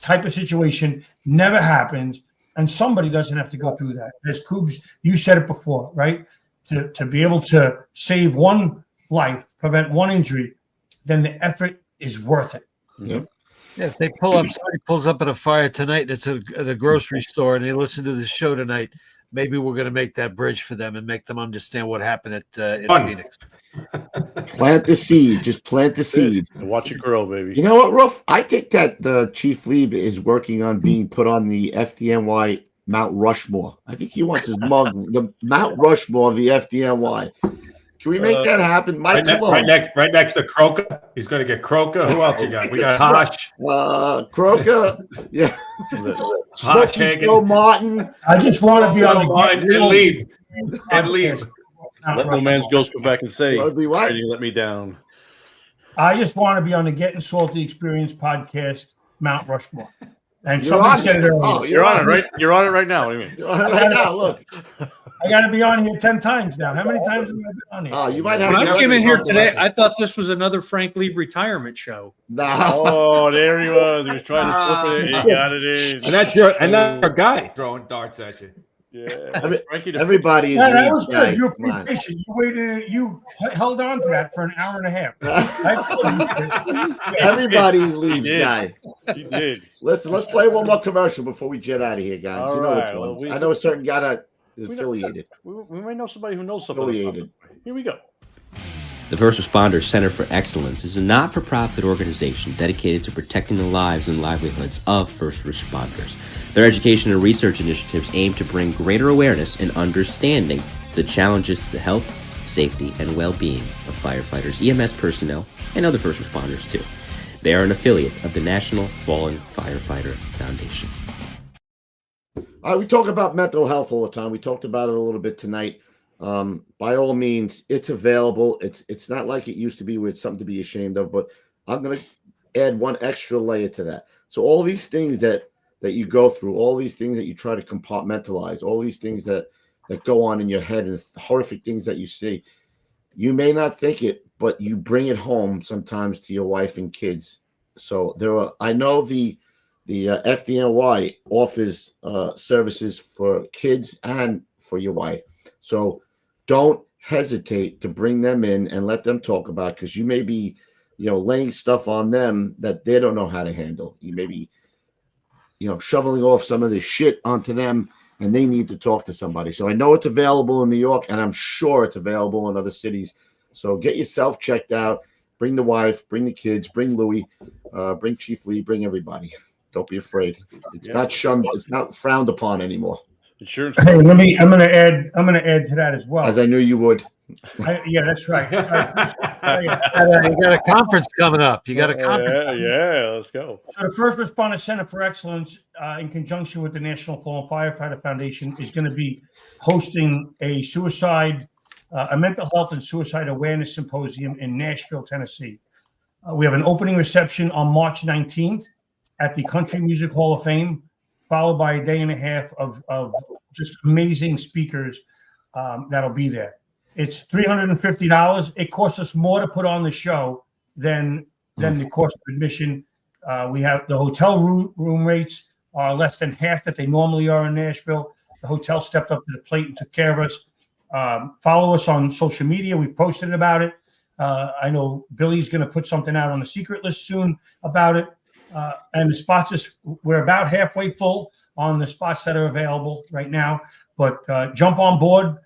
type of situation never happens and somebody doesn't have to go through that. As Cougs, you said it before, right? To be able to save one life, prevent one injury, then the effort is worth it. Yep. Yeah, if somebody pulls up at a fire tonight and it's at a grocery store and they listen to the show tonight, maybe we're going to make that bridge for them and make them understand what happened in Phoenix. Plant the seed. Just plant the seed. And watch it grow, baby. You know what, Ruff? I think that the Chief Leeb is working on being put on the FDNY Mount Rushmore. I think he wants his mug, the Mount Rushmore of the FDNY. Can we make that happen? Mike right next to Croker. He's going to get Croker. Who else you got? We got Hosh. Croker. Yeah. Smokey Joe Martin. I just want to be on the and Leeb. Let no man's ghost come back and say, you let me down. I just want to be on the Gettin Salty Experience podcast, Mount Rushmore. And You're somebody said it earlier. Oh, you're on it, right? You're on it right now. What do you mean? You're on it right now. Look. I got to be on here 10 times now. How many times have I been on here? Oh, you might have. When I came in here today, I thought this was another Frank Leeb retirement show. No. Oh, there he was. He was trying to slip it in. He got it in. And that's your guy throwing darts at you. Yeah. Everybody is. That was good. You were patient. You waited. You held on to that for an hour and a half. Everybody's Leeb's guy. He did. Let's play one more commercial before we jet out of here, guys. All you know right. which one. Well, I know a certain guy that is affiliated. We may know somebody who knows something. Affiliated. Here we go. The First Responders Center for Excellence is a not-for-profit organization dedicated to protecting the lives and livelihoods of first responders. Their education and research initiatives aim to bring greater awareness and understanding to the challenges to the health, safety, and well-being of firefighters, EMS personnel, and other first responders, too. They are an affiliate of the National Fallen Firefighter Foundation. We talk about mental health all the time. We talked about it a little bit tonight. By all means, it's available. It's not like it used to be where it's something to be ashamed of, but I'm going to add one extra layer to that. So all these things that you go through, all these things that you try to compartmentalize, all these things that go on in your head and the horrific things that you see, you may not think it, but you bring it home sometimes to your wife and kids. So I know the FDNY offers services for kids and for your wife. So don't hesitate to bring them in and let them talk about, because you may be, laying stuff on them that they don't know how to handle. You may be, shoveling off some of this shit onto them, and they need to talk to somebody. So I know it's available in New York, and I'm sure it's available in other cities. So get yourself checked out. Bring the wife, bring the kids, bring Louie, bring Chief Lee, bring everybody. Don't be afraid. It's not shunned. It's not frowned upon anymore. Insurance. Hey, I'm going to add to that as well. As I knew you would. Yeah, that's right. You got a conference coming up. You got a conference. Yeah, let's go. So the First Responder Center for Excellence, in conjunction with the National Fallen Firefighter Foundation, is going to be hosting a mental health and suicide awareness symposium in Nashville, Tennessee. We have an opening reception on March 19th at the Country Music Hall of Fame, followed by a day and a half of just amazing speakers that'll be there. It's $350. It costs us more to put on the show than the cost of admission. We have the hotel room rates are less than half that they normally are in Nashville. The hotel stepped up to the plate and took care of us. Follow us on social media. We've posted about it. I know Billy's going to put something out on the secret list soon about it. And the spots we're about halfway full on the spots that are available right now. But jump on board.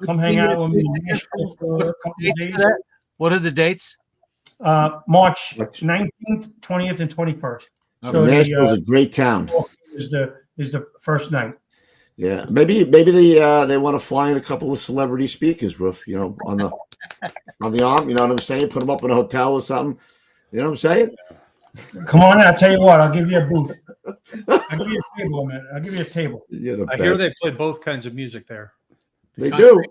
Come hang out with me in Nashville for a couple of days. What are the dates? March 19th, 20th, and 21st. So Nashville's a great town. Is the first night. Yeah, maybe they want to fly in a couple of celebrity speakers, Roof. You know, on the arm. You know what I'm saying? Put them up in a hotel or something. You know what I'm saying? Come on in. I'll tell you what. I'll give you a booth. I'll give you a table a minute. I'll give you a table. I hear they play both kinds of music there. They do.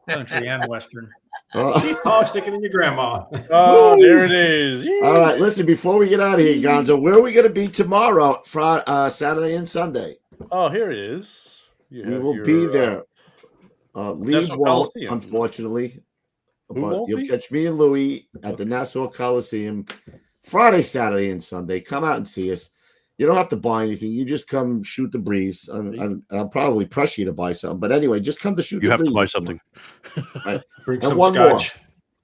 Country and Western. Oh, stick it in your grandma. Oh, there it is. All right, listen, before we get out of here, Gonzo, where are we going to be tomorrow, Friday, Saturday and Sunday? Oh, here it is. We will be there. Leeb won't, unfortunately. But you'll catch me and Louie at the Nassau Coliseum Friday, Saturday, and Sunday. Come out and see us. You don't have to buy anything. You just come shoot the breeze. I'll probably press you to buy something. But anyway, just come to shoot the breeze. You have to buy something. Right. Bring and some one scotch. more.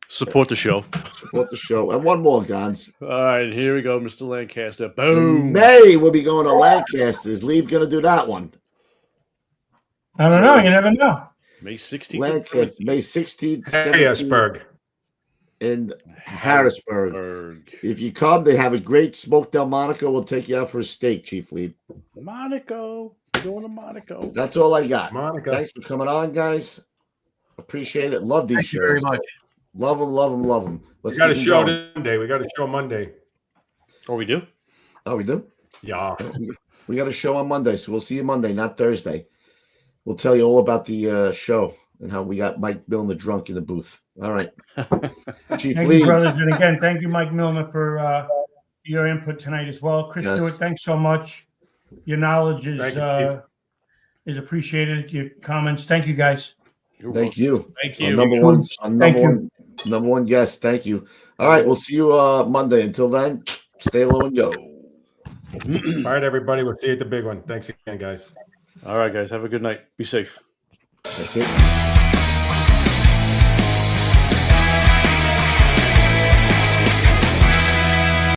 Support the show. Support the show. And one more, Gons. All right, here we go, Mr. Lancaster. Boom. In May, we'll be going to Lancaster. Is Leeb going to do that one? I don't know. You never know. May 16th. Lancaster, May 16th, 17th. Harrisburg. In Harrisburg. If you come, they have a great smoked Delmonico. We'll take you out for a steak, Chief Leeb. Monaco. We're going to Monaco. That's all I got. Monaco. Thanks for coming on, guys. Appreciate it. Love these Thank shows. you very much. Love them, love them, love them. We got a show Monday. We got a show Monday. Oh, we do? Oh, we do? Yeah. We got a show on Monday, so we'll see you Monday, not Thursday. We'll tell you all about the show and how we got Mike Milner drunk in the booth. All right. Chief Thank Lee. you, brothers. And again, thank you, Mike Milner, for your input tonight as well. Chris Stewart, thanks so much. Your knowledge is appreciated. Your comments. Thank you, guys. Thank you. Thank you. Number one guest. Thank you. All right. We'll see you Monday. Until then, stay low and go. All right, everybody. We'll see you at the big one. Thanks again, guys. All right, guys. Have a good night. Be safe. That's it.